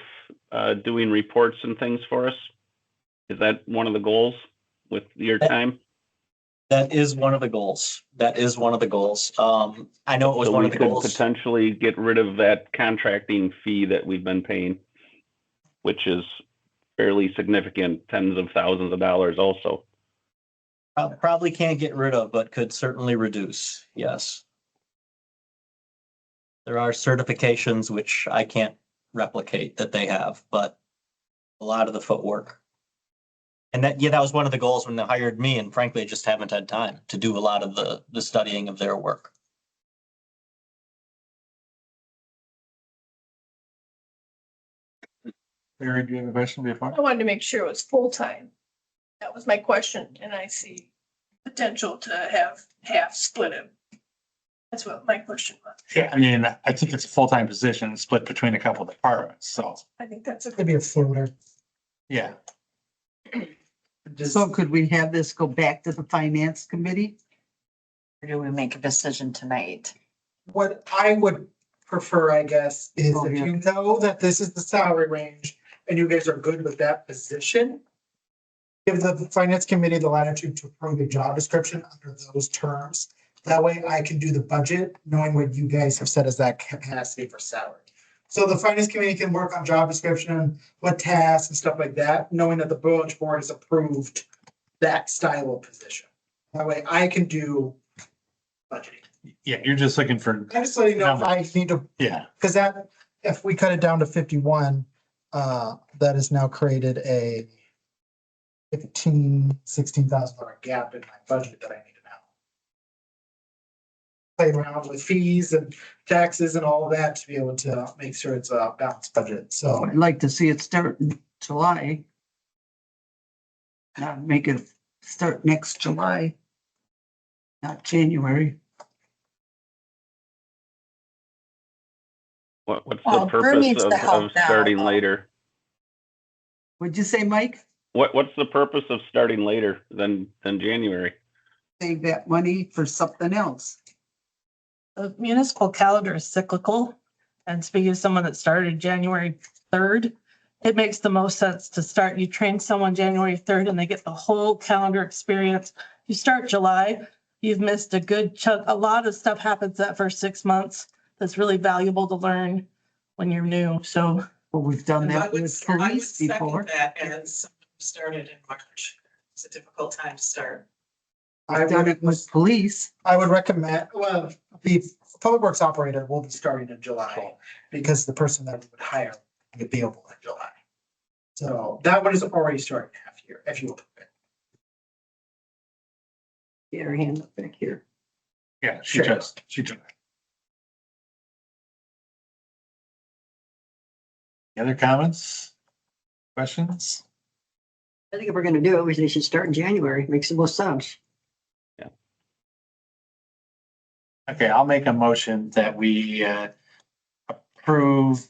doing reports and things for us? Is that one of the goals with your time? That is one of the goals. That is one of the goals. I know it was So one we of the could goals. potentially get rid of that contracting fee that we've been paying, which is fairly significant, tens of thousands of dollars also. Probably can't get rid of, but could certainly reduce. Yes. There are certifications which I can't replicate that they have, but a lot of the footwork. And that was one of the goals when they hired me, and frankly, I just haven't had time to do a lot of the studying of their work. Barry, do you have a question before? I wanted to make sure it was full-time. That was my question, and I see potential to have half split it. That's what my question was. Yeah, I mean, I think it's a full-time position split between a couple of departments, so, I think that's a It'd be a floater. yeah. So could we have this go back to the finance committee? Or do we make a decision tonight? What I would prefer, I guess, is Oh, if yeah. you know that this is the salary range and you guys are good with that position, give the finance committee the latitude to approve a job description under those terms. That way I can do the budget, knowing what you guys have set as that capacity for salary. So the finance committee can work on job description, what tasks and stuff like that, knowing that the village board has approved that style of position. That way I can do budgeting. Yeah, you're just looking for, I'm just letting you know if I need to, yeah, because that, if we cut it down to 51, that has now created a $16,000 gap in my budget that I need to now play around with fees and taxes and all of that to be able to make sure it's a balanced budget. So I'd like to see it start in July. Not make it start next July. Not January. What's Well, the Drew purpose needs to help of now, starting though. later? What'd you say, Mike? What's the purpose of starting later than January? Save that money for something else. The municipal calendar is cyclical. And speaking of someone that started January 3rd, it makes the most sense to start, you train someone January 3rd and they get the whole calendar experience. You start July, you've missed a good chunk. A lot of stuff happens that first 6 months that's really valuable to learn when you're new. So Well, we've done I that would, with I would police before. second that as someone who started in March. It's a difficult time to start. I Done it would, with police. I would recommend, well, the public works operator will be starting in July because the person that we would hire will be available in July. So that one is already starting half year, if you will. Get her hand up back here. Yeah, Sure. she just. Any other comments? Questions? I think if we're gonna do it, they should start in January. Makes the most sense. Okay, I'll make a motion that we approve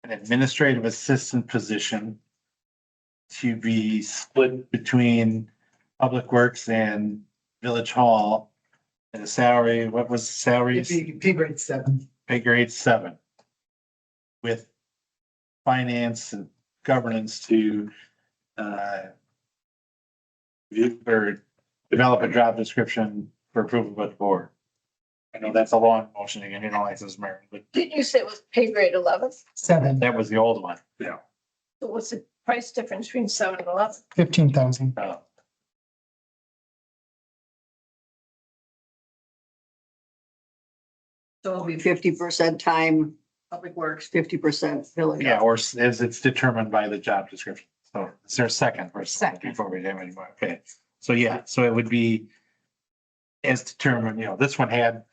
an administrative assistant position to be split between Public Works and Village Hall at a salary, what was the salary? It'd be pay grade 7. Pay grade 7. With finance and governance to or develop a job description for approval by the board. I know that's a long motion again, you know, like this, Mary, but Didn't you say it was pay grade 11? 7, that was the old one. Yeah. So what's the price difference between 7 and 11? 15,000. So it'll be 50% time, public works, 50% village. Yeah, or as it's determined by the job description. So is there a second first? Second. Before we do any more, okay. So yeah, so it would be as determined, you know, this one had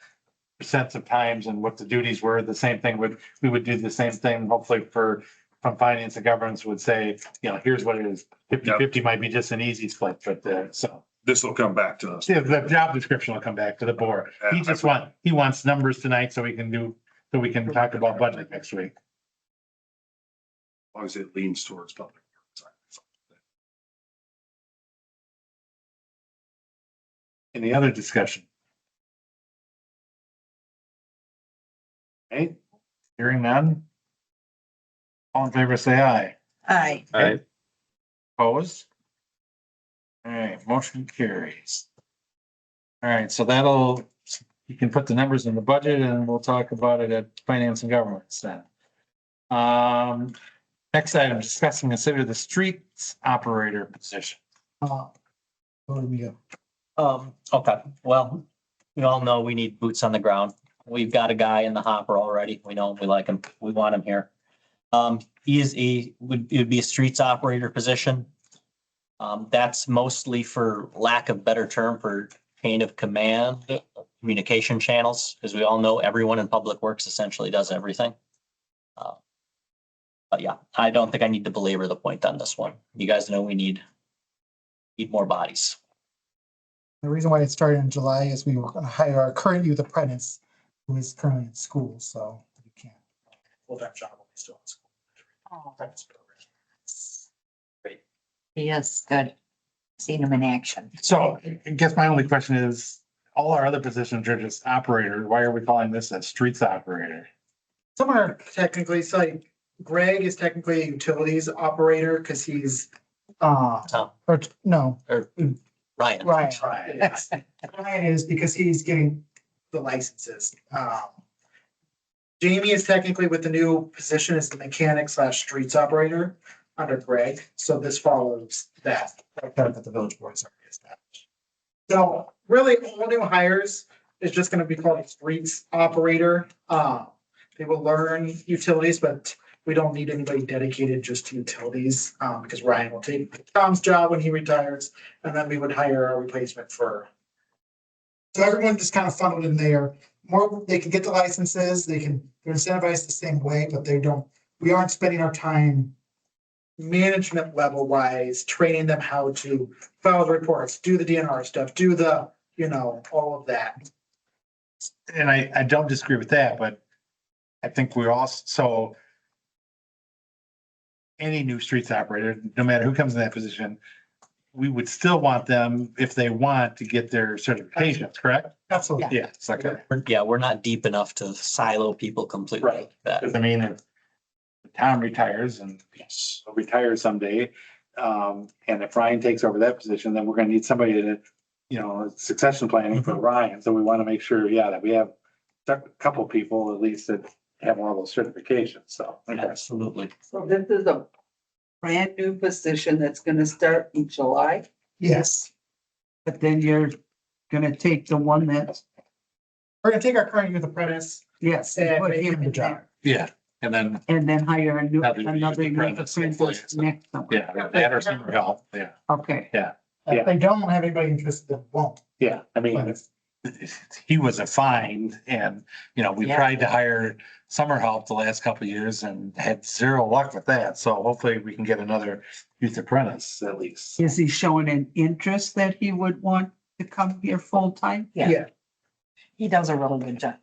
percents of times and what the duties were. The same thing we would do the same thing, hopefully from finance and governance would say, you know, here's what it is. 50/50 might be just an easy split, but so. This will come back to us. Yeah, the job description will come back to the board. He wants numbers tonight so we can talk about budget next week. As long as it leans towards public. Any other discussion? Okay, hearing none. All in favor, say aye. Aye. All right. Opposed? All right, motion carries. All right, so you can put the numbers in the budget and we'll talk about it at finance and governments then. Next item, discuss and consider the streets operator position. Where do we go? Okay, well, we all know we need boots on the ground. We've got a guy in the hopper already. We know him, we like him, we want him here. It would be a streets operator position. That's mostly for lack of better term for chain of command, communication channels, because we all know everyone in public works essentially does everything. But yeah, I don't think I need to belabor the point on this one. You guys know we need more bodies. The reason why it started in July is we were going to hire our current youth apprentice who is currently in school, so we can't. Full-time job while he's still in school. Yes, good. Seen him in action. So I guess my only question is, all our other positions are just operator. Why are we calling this a streets operator? Some are technically, so like Greg is technically a utilities operator because he's, or no, Ryan. Ryan. Ryan is because he's getting the licenses. Jamie is technically with the new position as the mechanic / streets operator under Greg. So this follows that the village board is already established. So really all new hires is just going to be called a streets operator. They will learn utilities, but we don't need anybody dedicated just to utilities, because Ryan will take Tom's job when he retires, and then we would hire a replacement for. So everyone just kind of funneled in there. More, they can get the licenses, they're incentivized the same way, but we aren't spending our time management level wise, training them how to file the reports, do the DNR stuff, do the, all of that. And I don't disagree with that, but I think we're also, any new streets operator, no matter who comes in that position, we would still want them, if they want, to get their certifications, correct? Absolutely. Yeah, it's like, We're not deep enough to silo people completely. Right. That because I mean, if Tom retires and he'll retire someday, and if Ryan takes over that position, then we're gonna need somebody to, succession planning for Ryan. So we want to make sure, that we have a couple people at least that have all those certifications, so. absolutely. So this is a brand new position that's gonna start in July. Yes, But then you're gonna take the one that's, We're gonna take our current youth apprentice yes, and put make him him the in job. there. Yeah, and then, And then hire a new, Another another youth youth apprentice, apprentice hopefully. next summer. yeah, that or summer help, yeah. Okay, If they don't have anybody interested, they won't. Yeah, I mean, He was a find and, you know, we Yeah. tried to hire summer help the last couple of years and had zero luck with that. So hopefully we can get another youth apprentice at least. is he showing an interest that he would want to come here full time? Yeah. He does a really good job.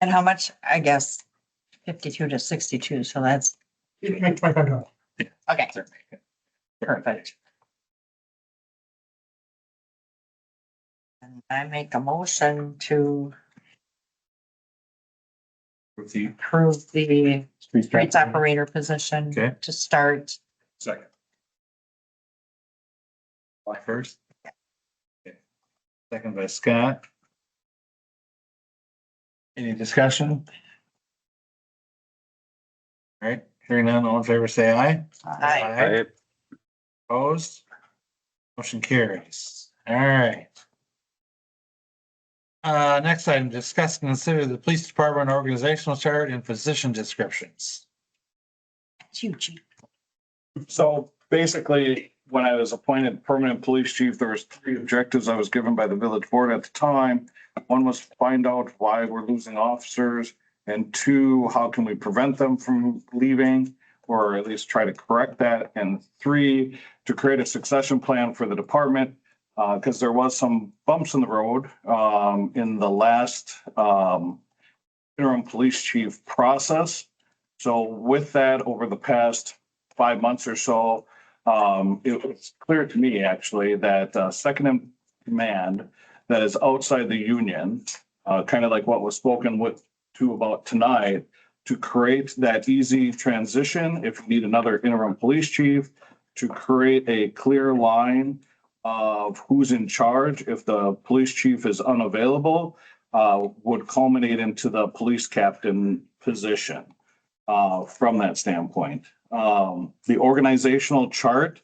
And how much, I guess, 52 to 62, so that's, You can make $25. okay, perfect. And I make a motion to With the approve the street streets operator position Okay. to start. Second. July 1st. Okay. Second by Scott. Any discussion? All right, hearing none, all in favor, say aye. Aye. Opposed? Motion carries. All right. Next item, discuss and consider the police department organizational chart and position descriptions. It's you, Chief. So basically, when I was appointed permanent police chief, there was 3 objectives I was given by the village board at the time. One was to find out why we're losing officers, and 2, how can we prevent them from leaving, or at least try to correct that, and 3, to create a succession plan for the department, because there was some bumps in the road in the last interim police chief process. So with that, over the past 5 months or so, it was clear to me actually that second in command that is outside the union, kind of like what was spoken to about tonight, to create that easy transition if you need another interim police chief, to create a clear line of who's in charge if the police chief is unavailable, would culminate into the police captain position. From that standpoint. The organizational chart,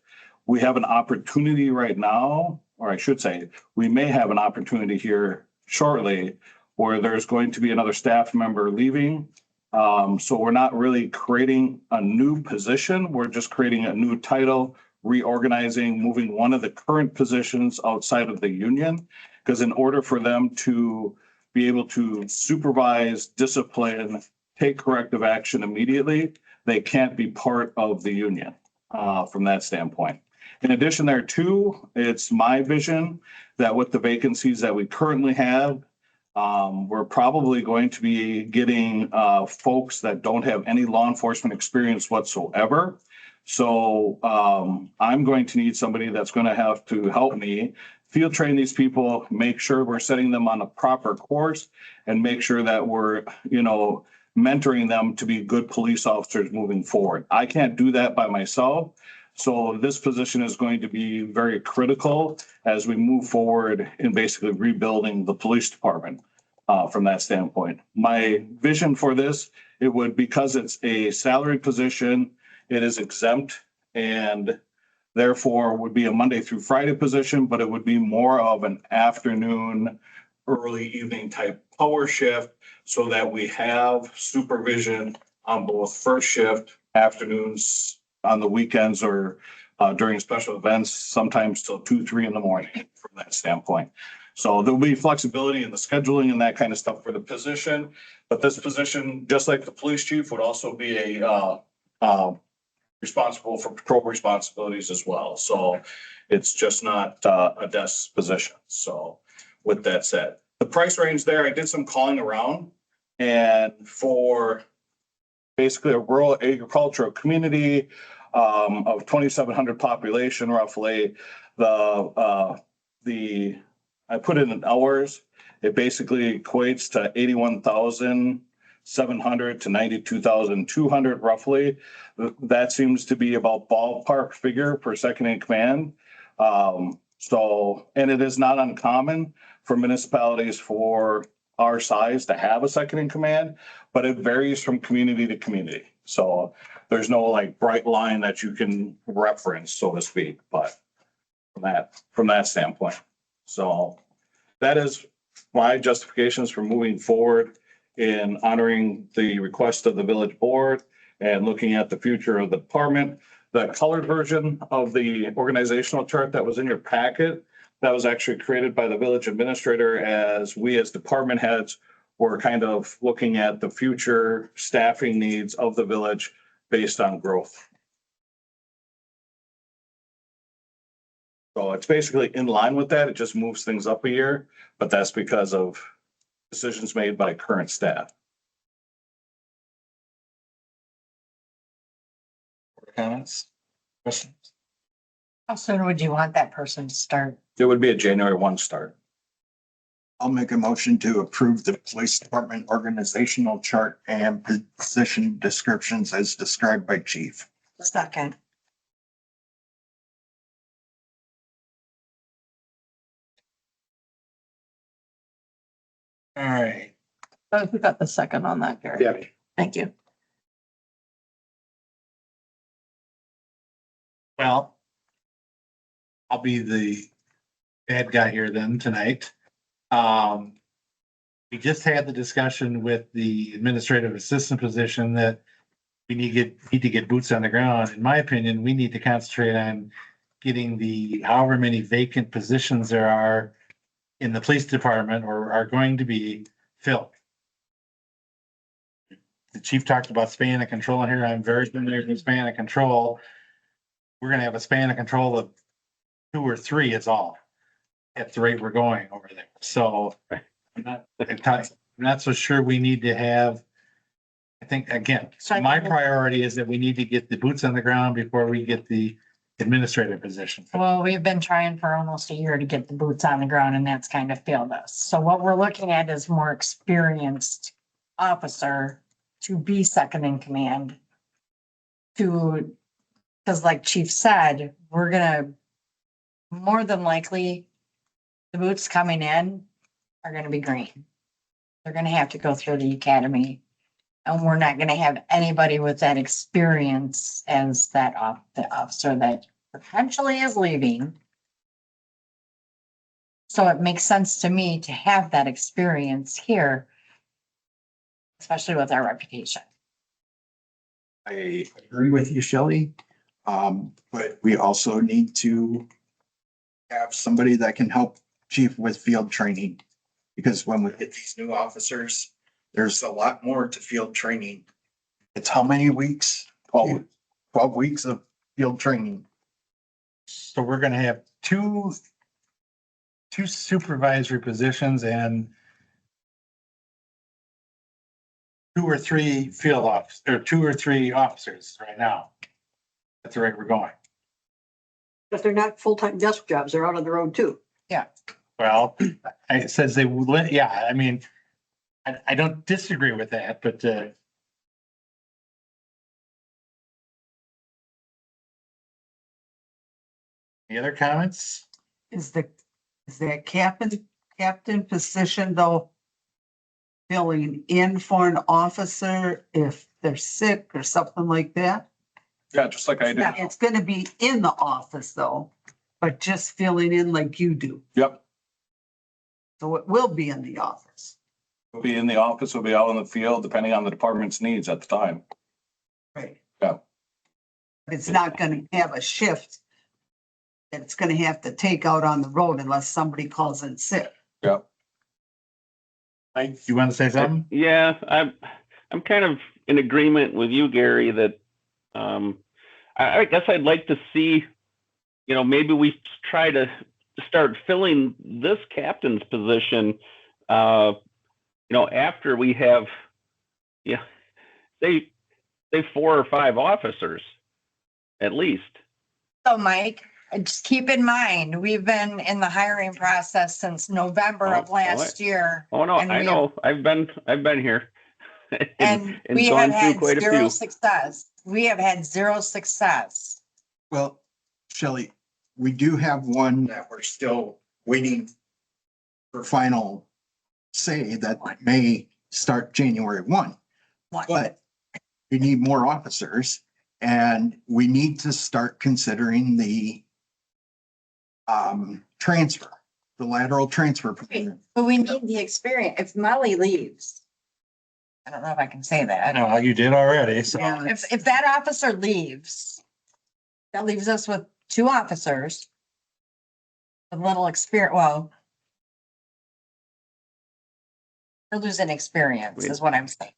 we have an opportunity right now, or I should say, we may have an opportunity here shortly where there's going to be another staff member leaving. So we're not really creating a new position. We're just creating a new title, reorganizing, moving one of the current positions outside of the union. Because in order for them to be able to supervise, discipline, take corrective action immediately, they can't be part of the union from that standpoint. In addition there too, it's my vision that with the vacancies that we currently have, we're probably going to be getting folks that don't have any law enforcement experience whatsoever. So I'm going to need somebody that's going to have to help me field train these people, make sure we're setting them on a proper course, and make sure that we're, mentoring them to be good police officers moving forward. I can't do that by myself. So this position is going to be very critical as we move forward in basically rebuilding the police department from that standpoint. My vision for this, it would, because it's a salary position, it is exempt and therefore would be a Monday through Friday position, but it would be more of an afternoon, early evening type power shift so that we have supervision on both first shift, afternoons, on the weekends, or during special events, sometimes till 2, 3 in the morning from that standpoint. So there'll be flexibility in the scheduling and that kind of stuff for the position. But this position, just like the police chief, would also be responsible for patrol responsibilities as well. So it's just not a desk position. So with that said, the price range there, I did some calling around, and for basically a rural agricultural community of 2,700 population roughly, I put it in hours. It basically equates to 81,700 to 92,200 roughly. That seems to be about ballpark figure per second in command. And it is not uncommon for municipalities for our size to have a second in command, but it varies from community to community. So there's no like bright line that you can reference, so to speak, but from that standpoint. So that is my justifications for moving forward in honoring the request of the village board and looking at the future of the department. The colored version of the organizational chart that was in your packet, that was actually created by the village administrator as we as department heads were kind of looking at the future staffing needs of the village based on growth. So it's basically in line with that. It just moves things up a year, but that's because of decisions made by current staff. Comments? Questions? How soon would you want that person to start? It would be a January 1 start. I'll make a motion to approve the police department organizational chart and position descriptions as described by chief. Second. All right. Who got the second on that, Gary? Yeah. Thank you. Well, I'll be the bad guy here then tonight. We just had the discussion with the administrative assistant position that we need to get boots on the ground. In my opinion, we need to concentrate on getting the however many vacant positions there are in the police department or are going to be filled. The chief talked about span of control in here. I'm very familiar with span of control. We're gonna have a span of control of 2 or 3 is all at the rate we're going over there. So I'm not so sure we need to have, I think, again, my priority is that we need to get the boots on the ground before we get the administrative position. Well, we've been trying for almost a year to get the boots on the ground and that's kind of failed us. So what we're looking at is more experienced officer to be second in command. Because like Chief said, we're gonna, more than likely, the boots coming in are gonna be green. They're gonna have to go through the academy. And we're not gonna have anybody with that experience as the officer that potentially is leaving. So it makes sense to me to have that experience here, especially with our reputation. I agree with you, Shelley. But we also need to have somebody that can help chief with field training. Because when we get these new officers, there's a lot more to field training. It's how many weeks? 12 weeks of field training. So we're gonna have two supervisory positions and 2 or 3 field officers, or 2 or 3 officers right now. That's the rate we're going. But they're not full-time desk jobs. They're out on the road too. Well, it says they will, yeah, I mean, I don't disagree with that, but, any other comments? Is that captain position though filling in for an officer if they're sick or something like that? Yeah, just like I did. Yeah, it's gonna be in the office though, but just filling in like you do. Yep. So it will be in the office. We'll be in the office, we'll be out in the field, depending on the department's needs at the time. Right. Yeah. It's not gonna have a shift that it's gonna have to take out on the road unless somebody calls in sick. Yeah. You want to say something? Yeah, I'm kind of in agreement with you, Gary, that I guess I'd like to see, maybe we try to start filling this captain's position, after we have, say 4 or 5 officers, at least. So Mike, just keep in mind, we've been in the hiring process since November of last year. Oh, no, and I we know. I've been here. And we have had zero success. We have had zero success. Well, Shelley, we do have one that we're still waiting for final say that may start January 1. But we need more officers, and we need to start considering the transfer, the lateral transfer. program. But we need the experience. If Molly leaves, I don't know if I can say I that. know you did already, so. Yeah, If that officer leaves, that leaves us with 2 officers. A little experience, well. We're losing experience is what I'm saying.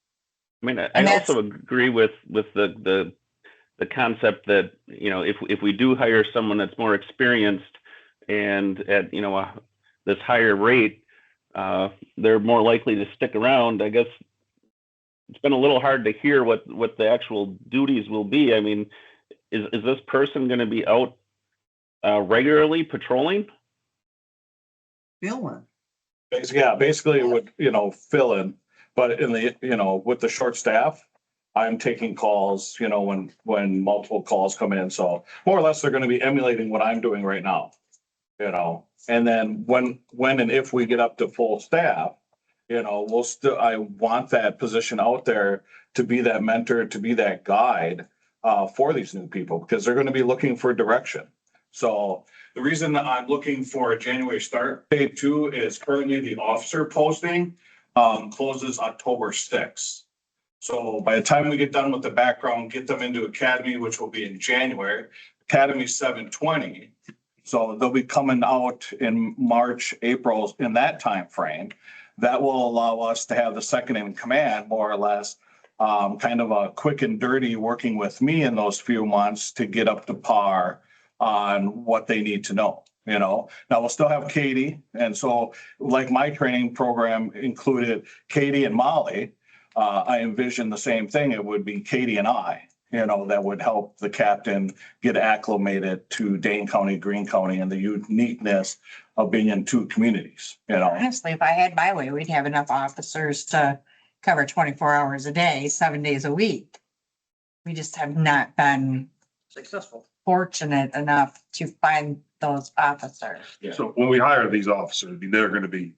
I mean, I And that's- also agree with the concept that, you know, if we do hire someone that's more experienced and at, you know, this higher rate, they're more likely to stick around. I guess it's been a little hard to hear what the actual duties will be. I mean, is this person going to be out regularly patrolling? feeling. Basically it would, you know, fill in, but in the, you know, with the short staff, I'm taking calls, you know, when multiple calls come in. So more or less, they're going to be emulating what I'm doing right now, you know, and then when and if we get up to full staff, you know, I want that position out there to be that mentor, to be that guide for these new people, because they're going to be looking for direction. So the reason that I'm looking for a January start date too is currently the officer posting closes October 6th. So by the time we get done with the background, get them into academy, which will be in January, Academy 720. So they'll be coming out in March, April, in that time frame. That will allow us to have the second in command, more or less, kind of a quick and dirty working with me in those few months to get up to par on what they need to know, you know. Now we'll still have Katie. And so like my training program included Katie and Molly, I envision the same thing. It would be Katie and I, you know, that would help the captain get acclimated to Dane County, Greene County, and the uniqueness of being in 2 communities, you know. Honestly, if I had my way, we'd have enough officers to cover 24 hours a day, 7 days a week. We just have not been Successful. fortunate enough to find those officers. So when we hire these officers, I mean, they're gonna be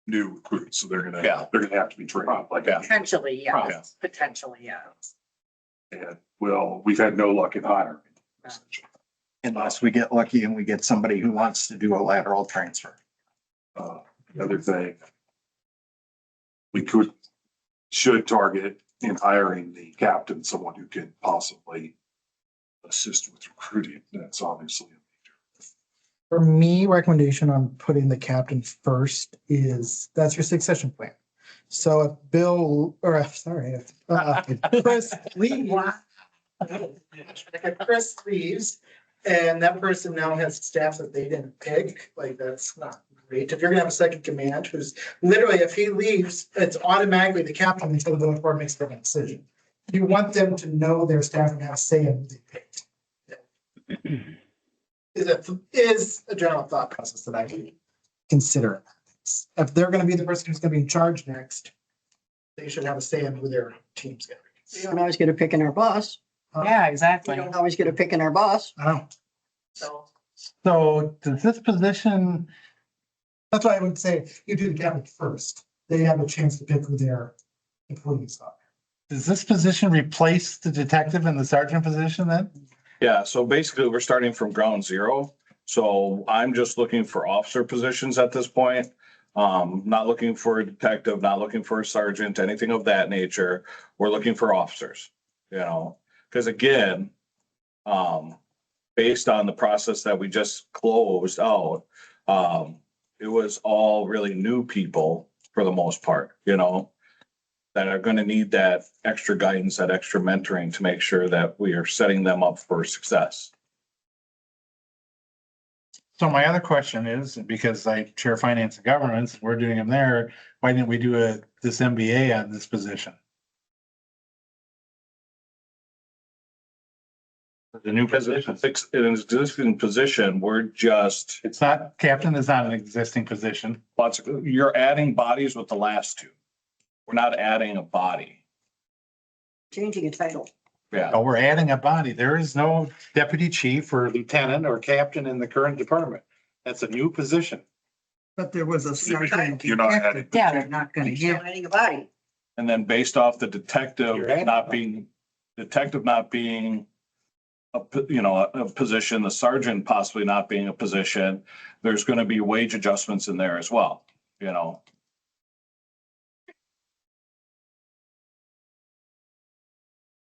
new recruits, so they're gonna have to be trained like that. Potentially, Yeah. yes. Potentially, yes. And well, we've had no luck in hiring. Unless we get lucky and we get somebody who wants to do a lateral transfer. Another thing, we should target in hiring the captain, someone who can possibly assist with recruiting. That's obviously. For me, recommendation on putting the captain first is that's your succession plan. So if Chris leaves, if Chris leaves and that person now has staff that they didn't pick, like that's not great. If you're gonna have a second command who's literally, if he leaves, it's automatically the captain until the board makes the decision. You want them to know their staff and have a say in who they picked. Is a general thought process that I can consider. If they're gonna be the person who's gonna be in charge next, they should have a say in who their team's gonna be. We don't always get a pick in our boss. Yeah, We exactly. don't always get a pick in our boss. I don't. So So does this position, That's why I would say you do the captain first. They have a chance to pick who their employees are. does this position replace the detective and the sergeant position then? Yeah, so basically we're starting from ground zero. So I'm just looking for officer positions at this point. Not looking for a detective, not looking for a sergeant, anything of that nature. We're looking for officers, you know, because again, based on the process that we just closed out, it was all really new people for the most part, you know, that are going to need that extra guidance, that extra mentoring to make sure that we are setting them up for success. So my other question is, because I chair finance and governance, we're doing them there, why didn't we do this MBA on this position? The new Because position, it's in an existing position, we're just, it's not, captain is not an existing position. you're adding bodies with the last 2. We're not adding a body. changing a title. Yeah. Oh, we're adding a body. There is no deputy chief or lieutenant or captain in the current department. That's a new position. But there was a sergeant. You're not detective, adding- but They're not gonna Still get. adding a body. And then based off the detective You're adding not being detective not being a position, the sergeant possibly not being a position, there's gonna be wage adjustments in there as well, you know?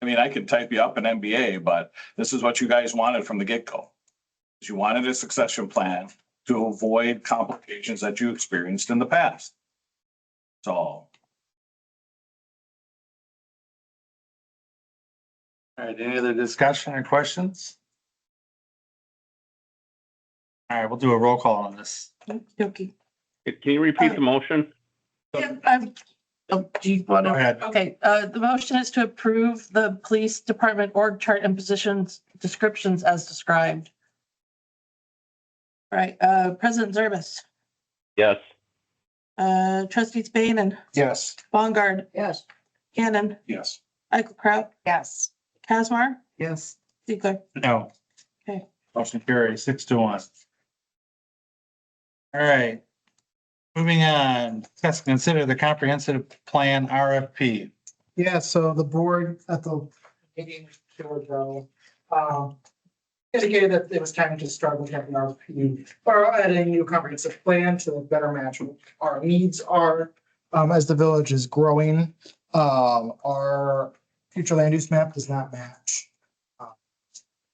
I mean, I could type you up an MBA, but this is what you guys wanted from the get-go. You wanted a succession plan to avoid complications that you experienced in the past. So, All right, any other discussion or questions? All right, we'll do a roll call on this. Okay. Can you repeat the motion? Yeah, do you want Go to? ahead. Okay, the motion is to approve the police department org chart and positions descriptions as described. All right, President Zerbis, Yes. trustees Bain and Yes. Bongard, Yes. Cannon, Yes. Eichelkraut, Yes. Casmar, Yes. Ziegler. No. Okay. Motion carries 6-1. All right. Moving on, discuss and consider the comprehensive plan RFP. Yeah, so the board at the meeting two ago, indicated that it was time to start looking at the RFP or at a new comprehensive plan to better match what our needs are. As the village is growing, our future land use map does not match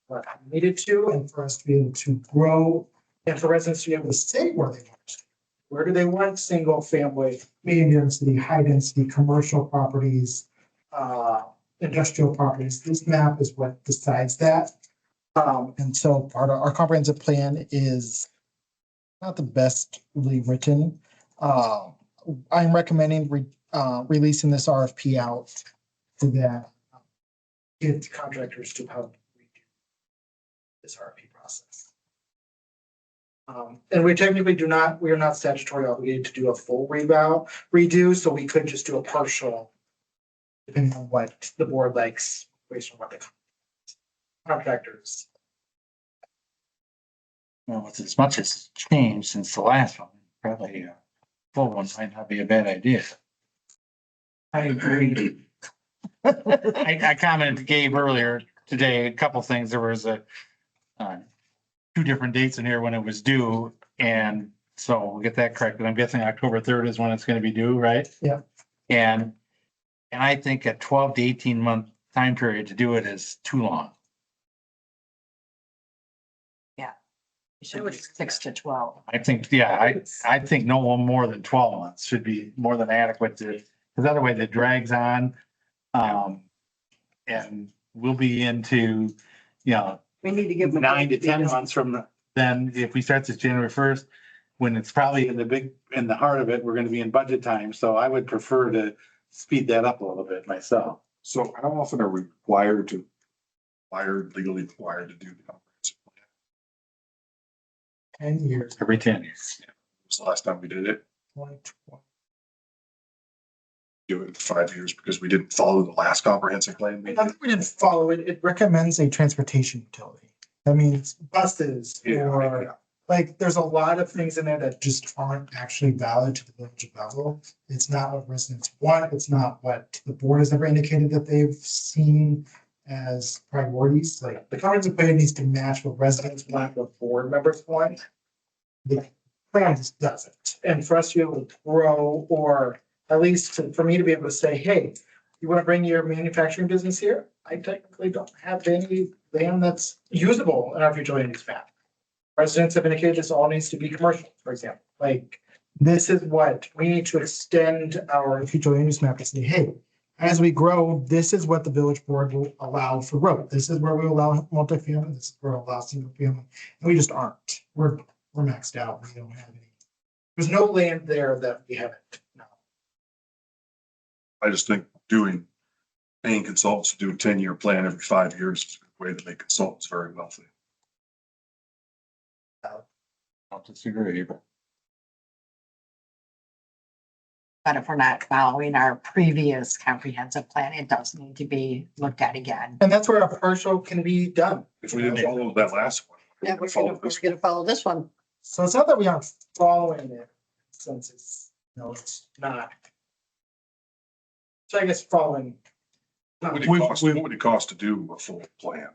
what we needed to, and for us to be able to grow and for residents to be able to stay where they want to. Where do they want single family, medium density, high density, commercial properties, industrial properties? This map is what decides that. And so part of our comprehensive plan is not the bestly written. I'm recommending releasing this RFP out to that get contractors to help redo this RFP process. And we technically we are not statutorily obligated to do a full redo, so we could just do a partial, depending on what the board likes, based on what the contractors. Well, with as much as changed since the last one, probably a full one might not be a bad idea. I agree. I commented to Gabe earlier today, a couple things. There was two different dates in here when it was due, and so we'll get that corrected. I'm guessing October 3rd is when it's gonna be due, right? Yeah. And I think a 12 to 18 month time period to do it is too long. It should be 6 to 12. I think, yeah, I think no one more than 12 months should be more than adequate to, because otherwise it drags on. And we'll be into, We need to give them. 9 to 10 months from then if we start this January 1st, when it's probably in the heart of it, we're gonna be in budget time, so I would prefer to speed that up a little bit myself. So how often are we legally required to do the comprehensive plan? 10 years. every 10 years. When was the last time we did it? 2020. Do it for 5 years because we didn't follow the last comprehensive plan. I think we didn't follow it. It recommends a transportation utility. That means buses or like, there's a lot of things in there that just aren't actually valid to the village of Belleville. It's not what residents want. It's not what the board has ever indicated that they've seen as priorities. Like the comprehensive plan needs to match what residents want, what board members want. The plan just doesn't. And for us to be able to grow, or at least for me to be able to say, hey, you want to bring your manufacturing business here? I technically don't have any land that's usable in our future land use map. Residents have indicated this all needs to be commercial, for example. Like, this is what we need to extend our future land use map to say, hey, as we grow, this is what the village board will allow for growth. This is where we allow multifamily, this is where we allow single family. And we just aren't. We're maxed out. We don't have any. There's no land there that we haven't. No. I just think paying consultants to do a 10-year plan every 5 years is a good way to make consultants very wealthy. I'll disagree, but But if we're not following our previous comprehensive plan, it does need to be looked at again. And that's where a partial can be done. If we didn't follow that last one. Yeah, we're gonna follow this one. So it's not that we aren't following it, since it's, it's not. So I guess following What would it cost to do a full plan?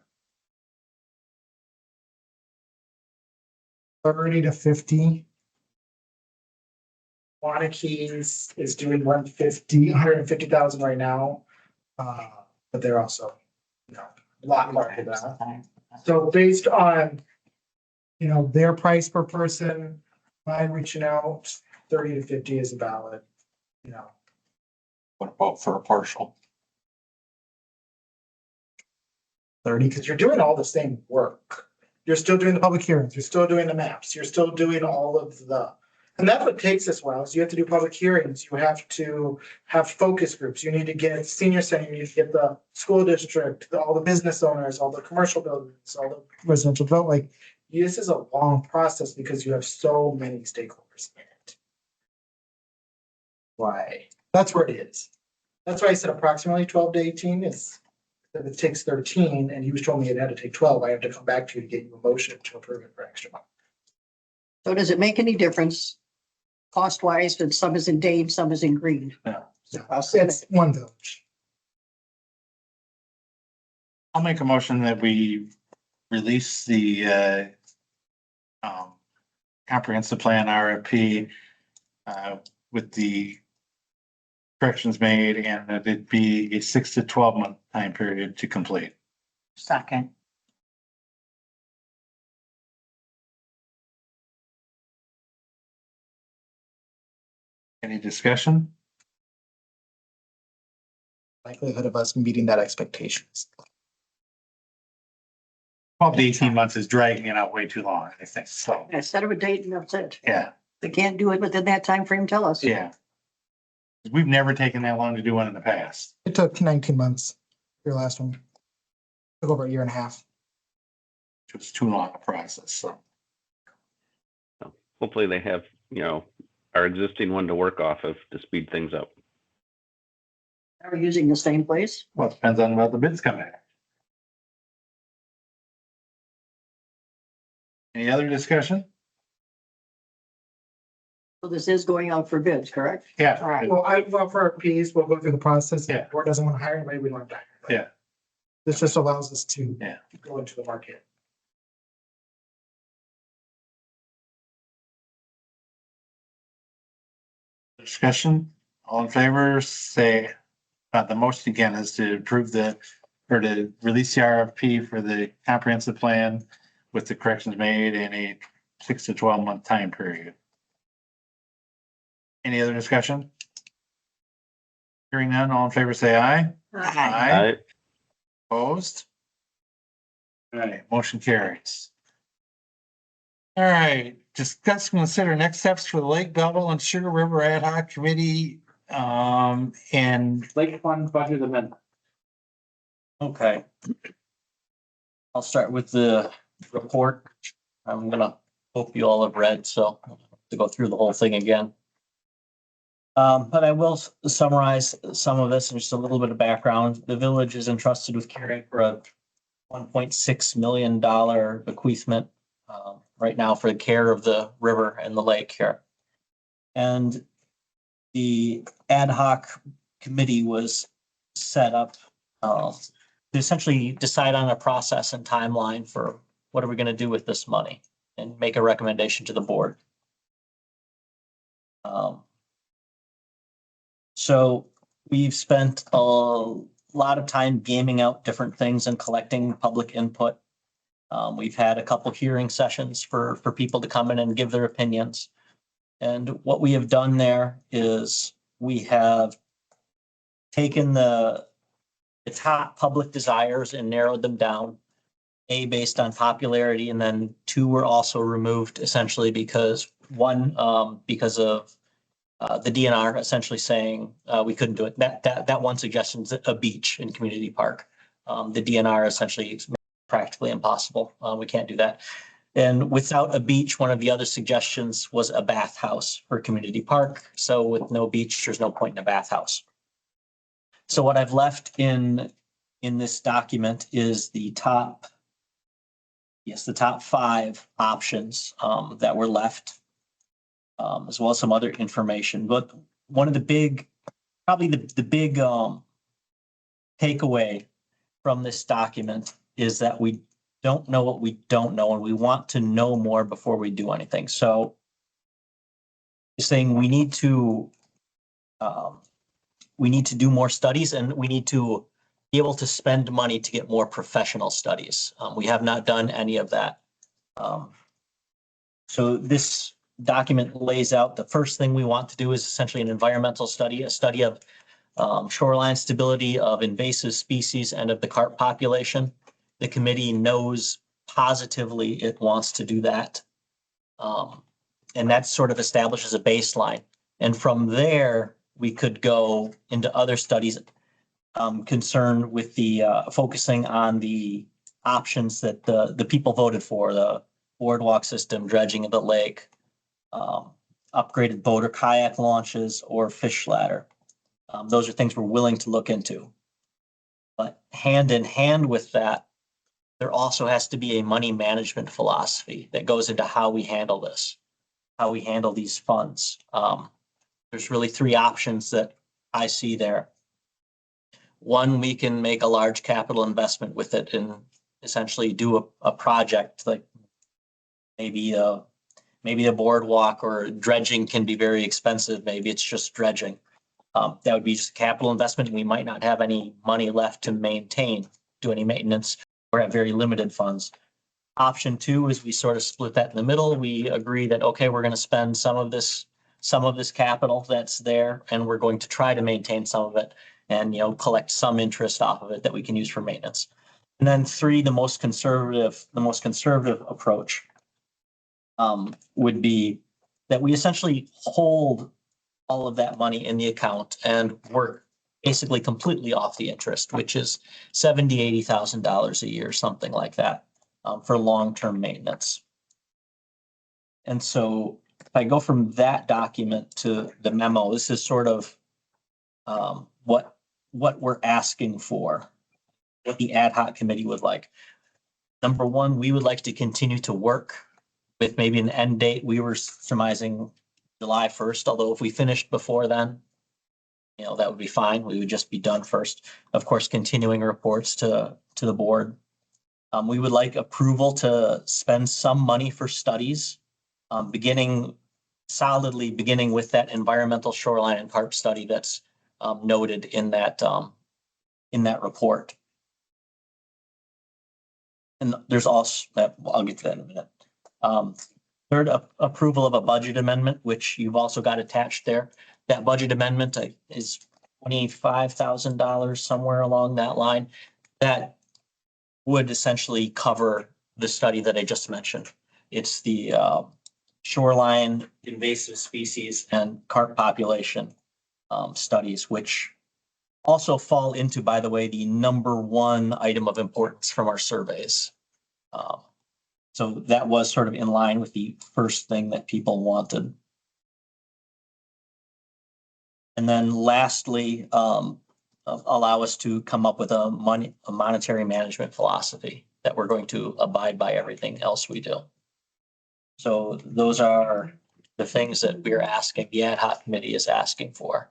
30 to 50. Waukee is doing 150,000 right now. But they're also, you know, a lot more than that. So based on, you know, their price per person, by reaching out, 30 to 50 is valid, you know. What about for a partial? 30, because you're doing all the same work. You're still doing the public hearings, you're still doing the maps, you're still doing all of and that's what takes us a while, is you have to do public hearings, you have to have focus groups, you need to get senior center, you need to get the school district, all the business owners, all the commercial buildings, all the residential development, like, this is a long process because you have so many stakeholders in it. Why? That's where it is. That's why I said approximately 12 to 18 is. If it takes 13 and he was told me it had to take 12, I have to come back to you to get you a motion to approve it for extra money. So does it make any difference cost wise that some is in Dane, some is in Green? No, it's one village. I'll make a motion that we release the comprehensive plan RFP with the corrections made, and that it be a 6 to 12 month time period to complete. Second. Any discussion? Likelihood of us meeting that expectations. 12 to 18 months is dragging it out way too long, I think, so, Instead of a date and that's it. yeah, They can't do it within that time frame. Tell us. yeah. We've never taken that long to do one in the past. It took 19 months, your last one. Took over a year and a half. It was too long a process, so. Hopefully they have, our existing one to work off of to speed things up. Are we using the same place? Well, it depends on what the bids come back. Any other discussion? So this is going out for bids, correct? Yeah. Well, I vote for our Ps, we'll go through the process. Yeah. If the board doesn't want to hire anybody, we don't have to hire anybody. Yeah. This just allows us to Yeah. go into the market. Discussion, all in favor, say, the motion again is to approve or to release the RFP for the comprehensive plan with the corrections made in a 6 to 12 month time period. Any other discussion? Hearing none, all in favor, say aye. Aye. Opposed? All right, motion carries. All right, discuss and consider next steps for the Lake Belleville and Sugar River Ad Hoc Committee, and Lake Fund budget amendment. Okay. I'll start with the report. I'm gonna hope you all have read, so I'll have to go through the whole thing again. But I will summarize some of this and just a little bit of background. The village is entrusted with caring for a $1.6 million bequeathment right now for the care of the river and the lake here. And the ad hoc committee was set up to essentially decide on a process and timeline for what are we going to do with this money and make a recommendation to the board. So we've spent a lot of time gaming out different things and collecting public input. We've had a couple hearing sessions for people to come in and give their opinions. And what we have done there is we have taken the top public desires and narrowed them down, A, based on popularity, and then two were also removed essentially because because of the DNR essentially saying we couldn't do it. That one suggestion is a beach in Community Park. The DNR essentially practically impossible. We can't do that. And without a beach, one of the other suggestions was a bathhouse for Community Park. So with no beach, there's no point in a bathhouse. So what I've left in this document is the top 5 options that were left, as well as some other information. But one of the big, probably the big takeaway from this document is that we don't know what we don't know, and we want to know more before we do anything. So saying we need to do more studies, and we need to be able to spend money to get more professional studies. We have not done any of that. So this document lays out the first thing we want to do is essentially an environmental study, a study of shoreline stability of invasive species and of the carp population. The committee knows positively it wants to do that. And that sort of establishes a baseline. And from there, we could go into other studies concerned with the focusing on the options that the people voted for, the boardwalk system, dredging of the lake, upgraded boat or kayak launches, or fish ladder. Those are things we're willing to look into. But hand in hand with that, there also has to be a money management philosophy that goes into how we handle this, how we handle these funds. There's really three options that I see there. One, we can make a large capital investment with it and essentially do a project like maybe a boardwalk or dredging can be very expensive. Maybe it's just dredging. That would be just a capital investment, and we might not have any money left to do any maintenance, or have very limited funds. Option two is we sort of split that in the middle. We agree that, okay, we're going to spend some of this capital that's there, and we're going to try to maintain some of it and, collect some interest off of it that we can use for maintenance. And then three, the most conservative approach would be that we essentially hold all of that money in the account and work basically completely off the interest, which is $70,000, $80,000 a year, something like that, for long-term maintenance. And so if I go from that document to the memo, this is sort of what we're asking for, what the ad hoc committee would like. Number one, we would like to continue to work with maybe an end date. We were surmising July 1st, although if we finished before then, that would be fine. We would just be done first. Of course, continuing reports to the board. We would like approval to spend some money for studies, beginning with that environmental shoreline and carp study that's noted in that report. And there's also, I'll get to that in a minute. Third, approval of a budget amendment, which you've also got attached there. That budget amendment is $25,000, somewhere along that line. That would essentially cover the study that I just mentioned. It's the shoreline invasive species and carp population studies, which also fall into, by the way, the number one item of importance from our surveys. So that was sort of in line with the first thing that people wanted. And then lastly, allow us to come up with a monetary management philosophy that we're going to abide by everything else we do. So those are the things that we're asking, the ad hoc committee is asking for.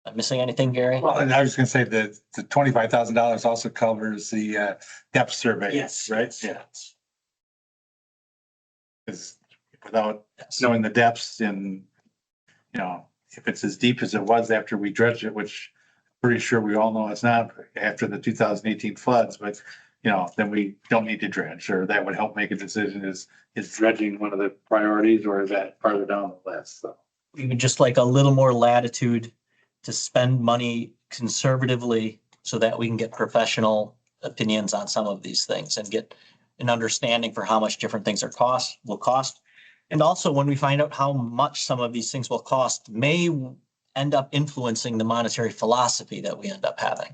Am I missing anything, Gary? Well, and I was going to say that the $25,000 also covers the depth survey. Yes. Right? Yeah. Because without knowing the depths and, if it's as deep as it was after we dredged it, which I'm pretty sure we all know it's not after the 2018 floods, but, then we don't need to dredge, or that would help make a decision. Is dredging one of the priorities, or is that farther down the list? So We would just like a little more latitude to spend money conservatively so that we can get professional opinions on some of these things and get an understanding for how much different things will cost. And also, when we find out how much some of these things will cost, may end up influencing the monetary philosophy that we end up having.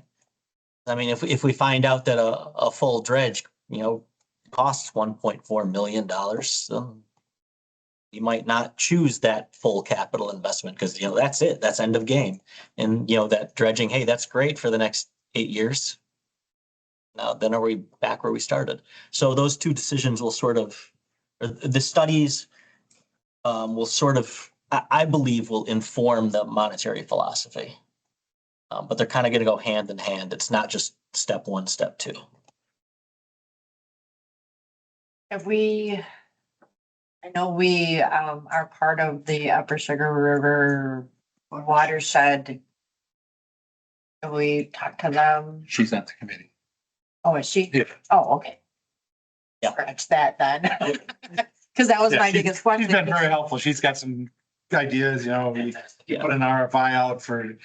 I mean, if we find out that a full dredge, costs $1.4 million, you might not choose that full capital investment because, that's it. That's end of game. And, that dredging, hey, that's great for the next 8 years. Now, then are we back where we started? So those two decisions will the studies will I believe will inform the monetary philosophy. But they're kind of going to go hand in hand. It's not just step one, step two. If we, I know we are part of the Upper Sugar River watershed. Have we talked to them? She's at the committee. Oh, is she? Yeah. Oh, okay. Yeah. Scratch that then. Cause that was Yeah, my she's- biggest question. She's been very helpful. She's got some ideas, you know, we Yeah. put an RFI out for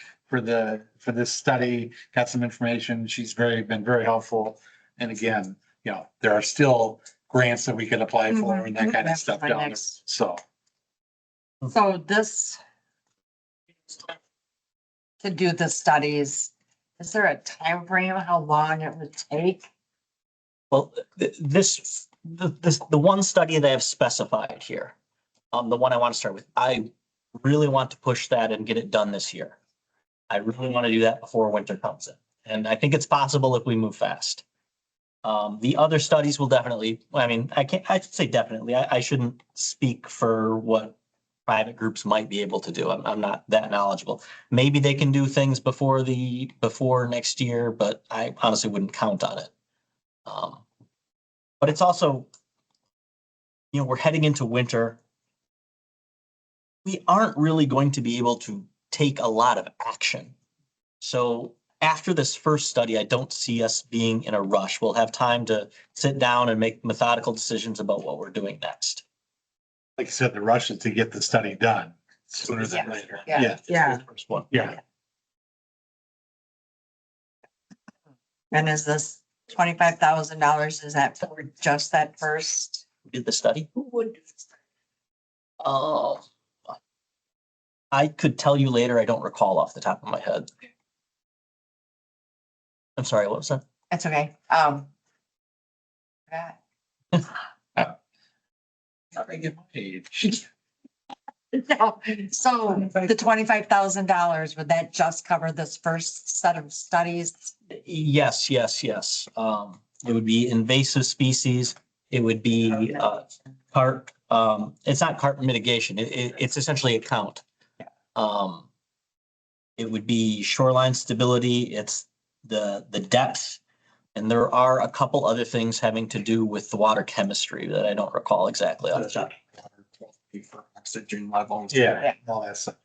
this study, got some information. She's been very helpful. And again, you know, there are still grants that we could apply for and that kind of That's stuff my down there. next- So. So this. To do the studies, is there a time frame how long it would take? Well, the one study that I've specified here, the one I want to start with, I really want to push that and get it done this year. I really want to do that before winter comes in. And I think it's possible if we move fast. The other studies will definitely, I should say definitely, I shouldn't speak for what private groups might be able to do. I'm not that knowledgeable. Maybe they can do things before next year, but I honestly wouldn't count on it. But it's also, we're heading into winter. We aren't really going to be able to take a lot of action. So after this first study, I don't see us being in a rush. We'll have time to sit down and make methodical decisions about what we're doing next. Like I said, the rush is to get the study done sooner than Yeah. later. Yeah. Yeah. First one. Yeah. And is this $25,000, is that for just that first? Did the study? Who would? I could tell you later. I don't recall off the top of my head. I'm sorry, what was that? That's okay. Yeah. I get my age. No, so the $25,000, would that just cover this first set of studies? Yes. It would be invasive species. It would be carp. It's not carp mitigation. It's essentially a count. It would be shoreline stability. It's the depth. And there are a couple other things having to do with the water chemistry that I don't recall exactly off the top. Oxygen levels. Yeah, all that stuff.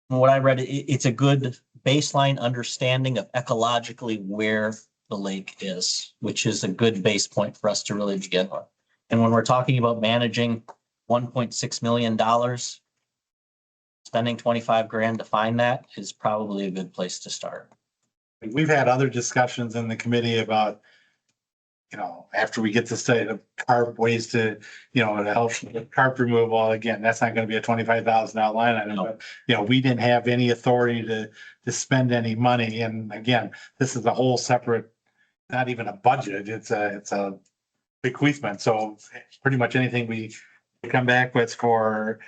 From what I read, it's a good baseline understanding of ecologically where the lake is, which is a good base point for us to really begin with. And when we're talking about managing $1.6 million, spending 25 grand to find that is probably a good place to start. We've had other discussions in the committee about, after we get to study the carp ways to help with carp removal. Again, that's not going to be a $25,000 line item, No. but, we didn't have any authority to spend any money. And again, this is a whole separate, not even a budget. It's a bequeathment. So pretty much anything we come back with for,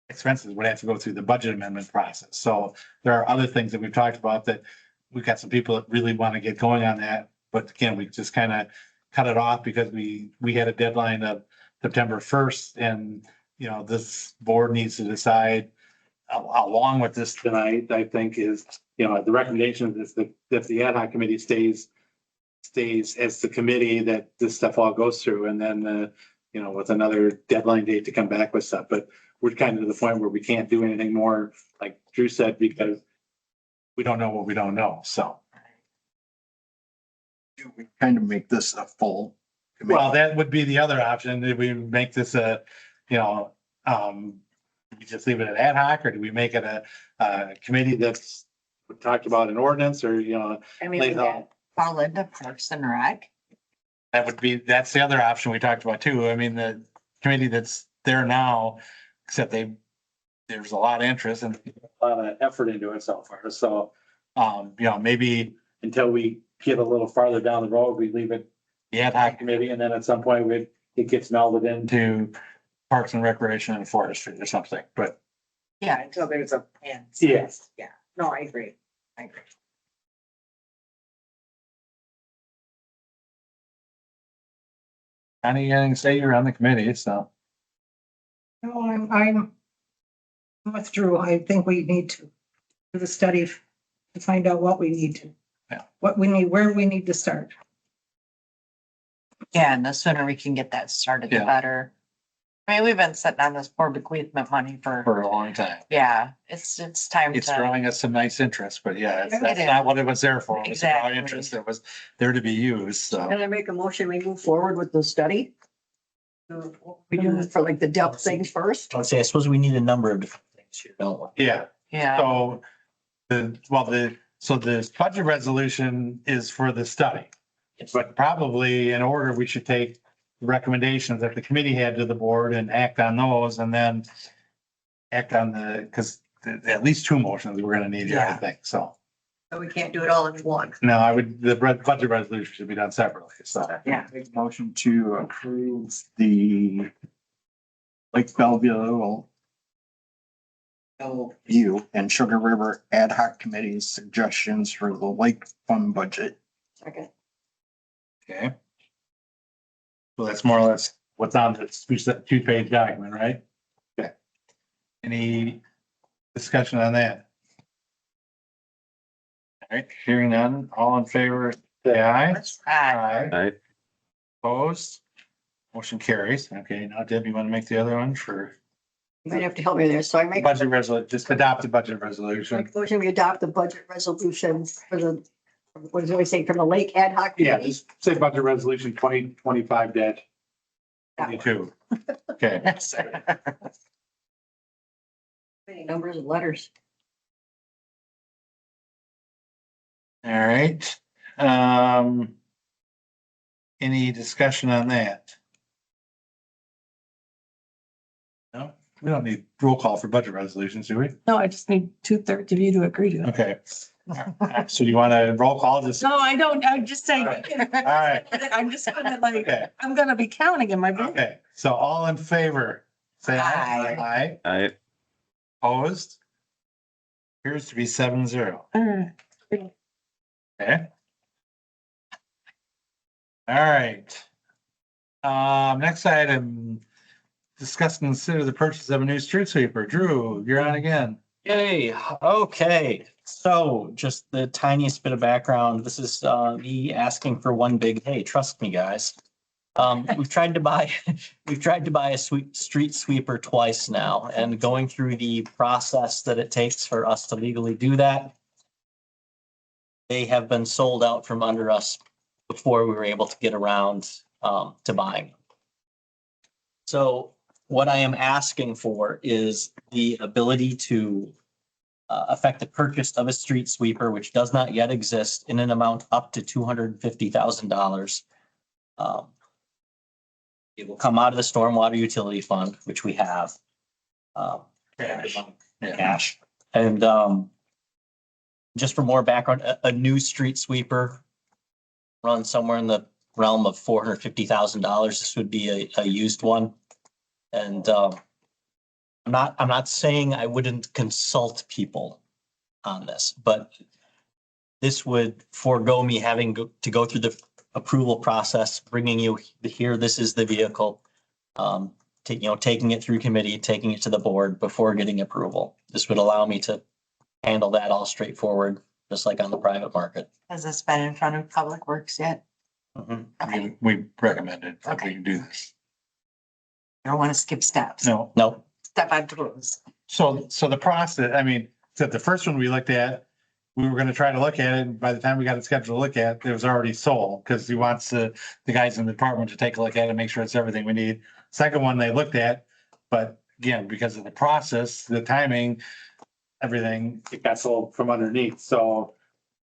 expenses would have to go through the budget amendment process. So there are other things that we've talked about that we've got some people that really want to get going on that. But again, we just kind of cut it off because we had a deadline of September 1st and, this board needs to decide along with this tonight, I think is, the recommendation is that the ad hoc committee stays as the committee that this stuff all goes through and then, with another deadline date to come back with stuff. But we're kind of to the point where we can't do anything more, like Drew said, because we don't know what we don't know. So. Do we kind of make this a full committee? Well, that would be the other option. Did we make this we just leave it at ad hoc or do we make it a committee that's we talked about an ordinance or, I mean, Later would on. that fall into Parks and Rec? that's the other option we talked about too. I mean, the committee that's there now, except there's a lot of interest and a lot of effort into it so far. So, maybe until we get a little farther down the road, we leave it the ad hoc committee and then at some point it gets melded into Parks and Recreation and Forestry or something, but. Yeah, until there's a plan. Yes. Yeah, no, I agree. Connie, you say you're on the committee, so. No, I'm withdrew. I think we need to do the study to find out what we need to. Yeah. What we need, where we need to start. Yeah, and the sooner we can get that started, the Yeah. better. I mean, we've been sitting on this poor bequeathment money For a long time. yeah, it's time It's to, drawing us some nice interest, but yeah, It that's is. not what it was there for. It was to draw Exactly. interest. It was there to be used, so. Can I make a motion, we move forward with the study? We do it for like the depth things first? Let's say, I suppose we need a number of different things here, don't we? Yeah, yeah, so so the budget resolution is for the study. But probably in order, we should take the recommendations that the committee had to the board and act on those and then act on because at least two motions we're gonna need here, I Yeah. think, so. So we can't do it all in one. No, the budget resolution should be done separately, so. yeah. Make a motion to approve the Lake Belleville View and Sugar River Ad Hoc Committee's suggestions for the lake fund budget. Second. Okay. So that's more or less what's on the two-page document, right? Okay. Any discussion on that? All right, hearing none, all in favor, say aye. Aye. Aye. Opposed? Motion carries. Okay, now Deb, you want to make the other one for You might have to help me there. So I make budget resolution, just adopt the budget resolution. a motion, we adopt the budget resolution for the, what does it say, from the Lake Ad Hoc? Yeah, Committee? just say budget resolution 2025-22. Okay. Many numbers and letters. All right. Any discussion on that? No, we don't need roll call for budget resolutions, do we? No, I just need 2/3 of you to agree to it. Okay. So you want to roll call just? No, I don't, I'm just saying. All right. I'm just gonna like, Okay, I'm gonna be counting in my book. okay. So all in favor, say aye. Aye. Aye. Opposed? Appears to be 7-0. Okay. All right. Next item, discuss and consider the purchase of a new street sweeper. Drew, you're on again. Yay, okay, so just the tiniest bit of background, this is me asking for one big, hey, trust me, guys. We've tried to buy a street sweeper twice now, and going through the process that it takes for us to legally do that. They have been sold out from under us before we were able to get around to buying them. So what I am asking for is the ability to affect the purchase of a street sweeper, which does not yet exist, in an amount up to $250,000. It will come out of the stormwater utility fund, which we have. Cash. Yeah. Cash. And just for more background, a new street sweeper runs somewhere in the realm of $450,000. This would be a used one. And I'm not saying I wouldn't consult people on this, but this would forego me having to go through the approval process, bringing you here, this is the vehicle. Taking it through committee, taking it to the board before getting approval. This would allow me to handle that all straightforward, just like on the private market. Has this been in front of Public Works yet? Mhm. We recommended that we do this. I don't want to skip steps. No, No, Step on toes. so the process, I mean, so the first one we looked at, we were gonna try to look at it, and by the time we got it scheduled to look at, it was already sold, because he wants the guys in the department to take a look at it, make sure it's everything we need. Second one they looked at, but again, because of the process, the timing, everything, it got sold from underneath, so.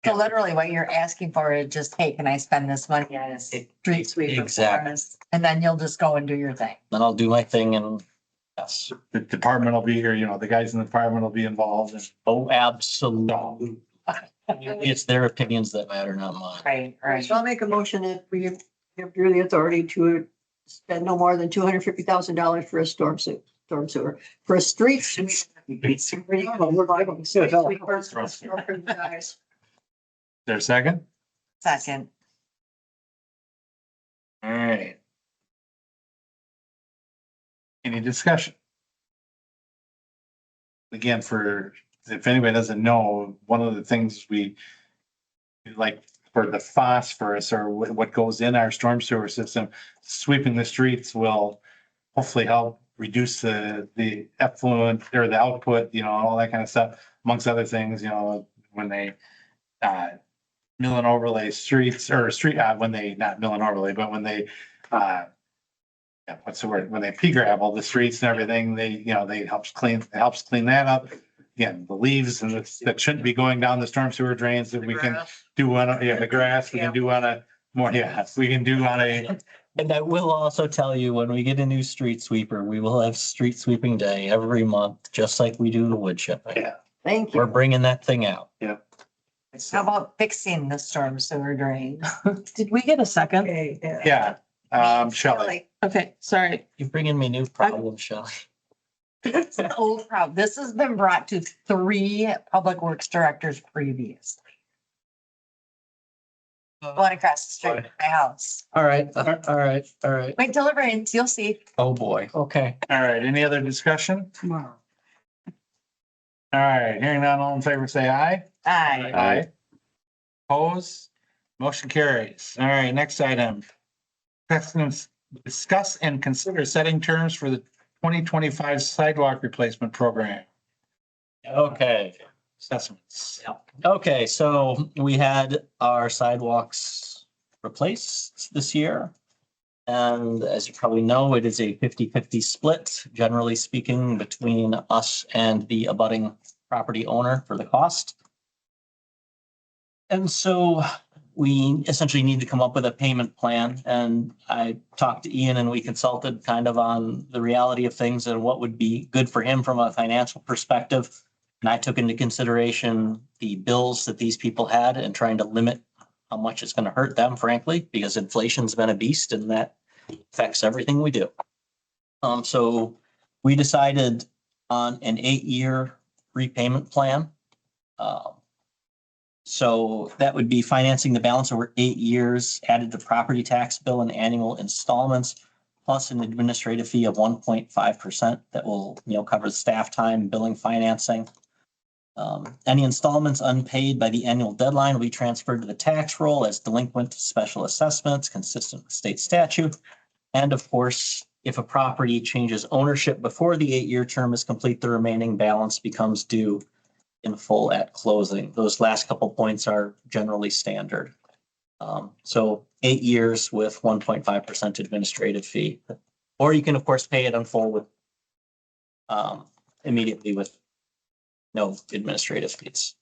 So literally what you're asking for is just, hey, can I spend this money on a street sweeper? for Exactly. us? And then you'll just go and do your thing. then I'll do my thing and yes. The department will be here, the guys in the department will be involved and. Oh, absolutely. It's their opinions that matter, not mine. Right, right. So I'll make a motion that we give Drew the authority to spend no more than $250,000 for a storm sewer, for a street sweeper. There a second? Second. All right. Any discussion? again, if anybody doesn't know, one of the things we like for the phosphorus or what goes in our storm sewer system, sweeping the streets will hopefully help reduce the effluent or the output, all that kind of stuff, amongst other things, when they mill and overlay streets or when they, not mill and overlay, but when they what's the word? When they pea gravel the streets and everything, they helps clean that up. Again, the leaves and that shouldn't be going down the storm sewer drains that we can do on, the grass, we can do on a more, we can do on a. And I will also tell you, when we get a new street sweeper, we will have street sweeping day every month, just like we do the wood chipping. Yeah. Thank We're you. bringing that thing out. Yeah. How about fixing the storm sewer drain? Did we get a second? Okay, Yeah, Shelley. Okay, sorry. You're bringing me new problems, Shelley. It's an old problem. This has been brought to 3 public works directors previously. Going across the street from my house. All right, all right, all right. Wait till it rains, you'll see. Oh, boy. Okay. All right, any other discussion? tomorrow. All right, hearing none, all in favor, say aye. Aye. Aye. Oppose, motion carries. All right, next item. Discuss and consider setting terms for the 2025 sidewalk replacement program. Okay. Assessments. Okay, so we had our sidewalks replaced this year. And as you probably know, it is a 50-50 split, generally speaking, between us and the abutting property owner for the cost. And so we essentially need to come up with a payment plan. And I talked to Ian and we consulted kind of on the reality of things and what would be good for him from a financial perspective. And I took into consideration the bills that these people had and trying to limit how much it's going to hurt them, frankly, because inflation's been a beast and that affects everything we do. So we decided on an 8-year repayment plan. So that would be financing the balance over 8 years, added to property tax bill and annual installments, plus an administrative fee of 1.5% that will, cover the staff time, billing, financing. Any installments unpaid by the annual deadline will be transferred to the tax roll as delinquent special assessments consistent with state statute. And of course, if a property changes ownership before the 8-year term is complete, the remaining balance becomes due in full at closing. Those last couple points are generally standard. So 8 years with 1.5% administrative fee. Or you can, of course, pay it in full with immediately with no administrative fees.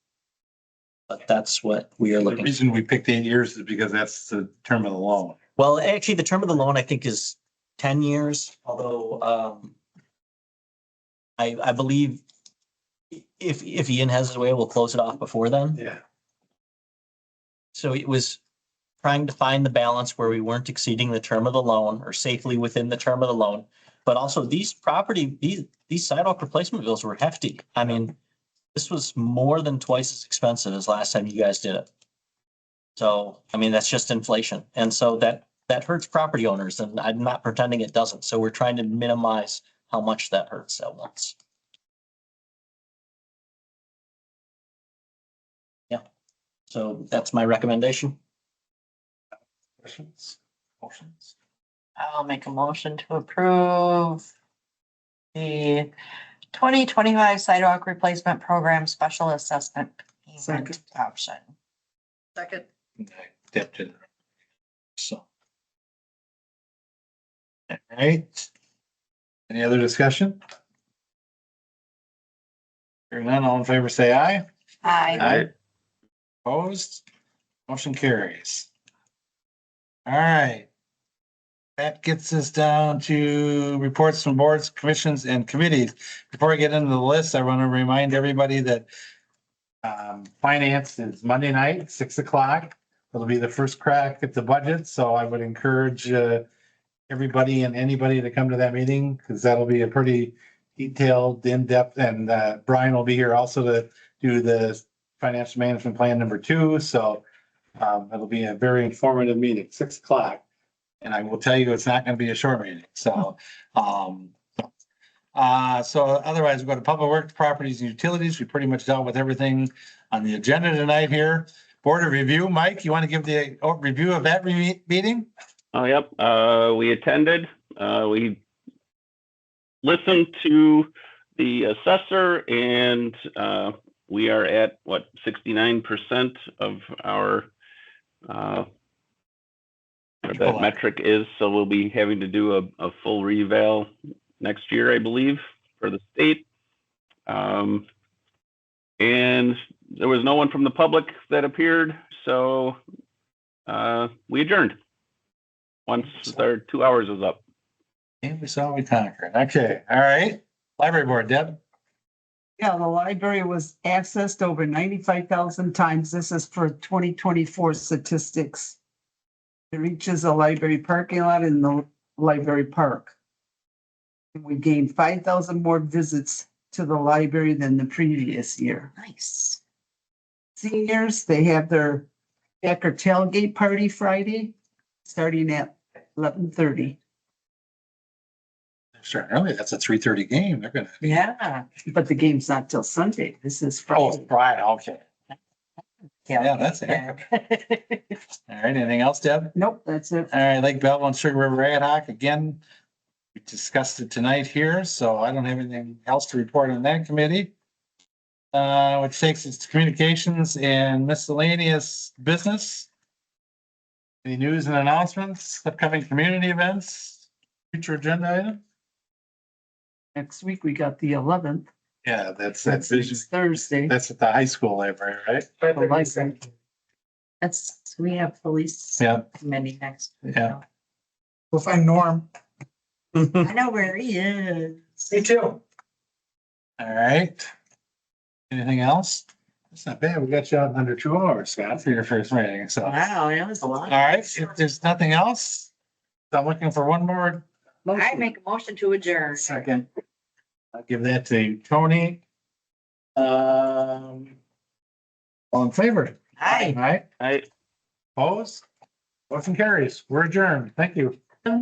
But that's what we are The looking. reason we picked 8 years is because that's the term of the loan. Well, actually, the term of the loan, I think, is 10 years, although I believe if Ian has his way, we'll close it off before then. Yeah. So it was trying to find the balance where we weren't exceeding the term of the loan or safely within the term of the loan. But also these sidewalk replacement bills were hefty. I mean, this was more than twice as expensive as last time you guys did it. So, I mean, that's just inflation. And so that hurts property owners, and I'm not pretending it doesn't. So we're trying to minimize how much that hurts at once. Yeah. So that's my recommendation. Questions? Motions? I'll make a motion to approve the 2025 sidewalk replacement program special assessment payment Second. option. Second. I dipped it. So. All right. Any other discussion? Hearing none, all in favor, say aye. Aye. Opposed? Motion carries. All right. That gets us down to reports from boards, commissions, and committees. Before I get into the list, I want to remind everybody that finance is Monday night, 6:00. It'll be the first crack at the budget, so I would encourage everybody and anybody to come to that meeting because that'll be a pretty detailed, in-depth, and Brian will be here also to do the financial management plan number 2. So it'll be a very informative meeting, 6:00. And I will tell you, it's not going to be a short meeting. So So otherwise, we go to Public Works, Properties and Utilities. We pretty much dealt with everything on the agenda tonight here. Board of Review, Mike, you want to give the review of that meeting? Oh, yep. We attended. We listened to the assessor, and we are at what 69% of our what that metric is. So we'll be having to do a full reval next year, I believe, for the state. And there was no one from the public that appeared, so we adjourned once our 2 hours was up. And we saw we conquered. Okay, all right. Library Board, Deb? Yeah, the library was accessed over 95,000 times. This is for 2024 statistics. It reaches a library parking lot in the library park. And we gained 5,000 more visits to the library than the previous year. Nice. Seniors, they have their Decker tailgate party Friday, starting at 11:30. Starting early. That's a 3:30 game. They're gonna. Yeah, but the game's not till Sunday. This is Oh, Friday. right, okay. Yeah, that's it. All right, anything else, Deb? Nope, that's it. All right, Lake Belleville and Sugar River Ad Hoc, again, we discussed it tonight here, so I don't have anything else to report on that committee. Which takes us to communications and miscellaneous business. Any news and announcements, upcoming community events, future agenda item? Next week, we got the 11th. Yeah, that's That's next Thursday. That's at the high school library, right? That's, we have police Yeah, committee next. week. Yeah. We'll find Norm. I know where he is. Me too. All right. Anything else? That's not bad. We got you out in under 2 hours, Scott, for your first meeting, so. Wow, that was a lot. All right, if there's nothing else, I'm looking for one more. I make a motion to adjourn. Second. I'll give that to Tony. All in favor? Aye. All right, I opposed? Motion carries. We're adjourned. Thank you.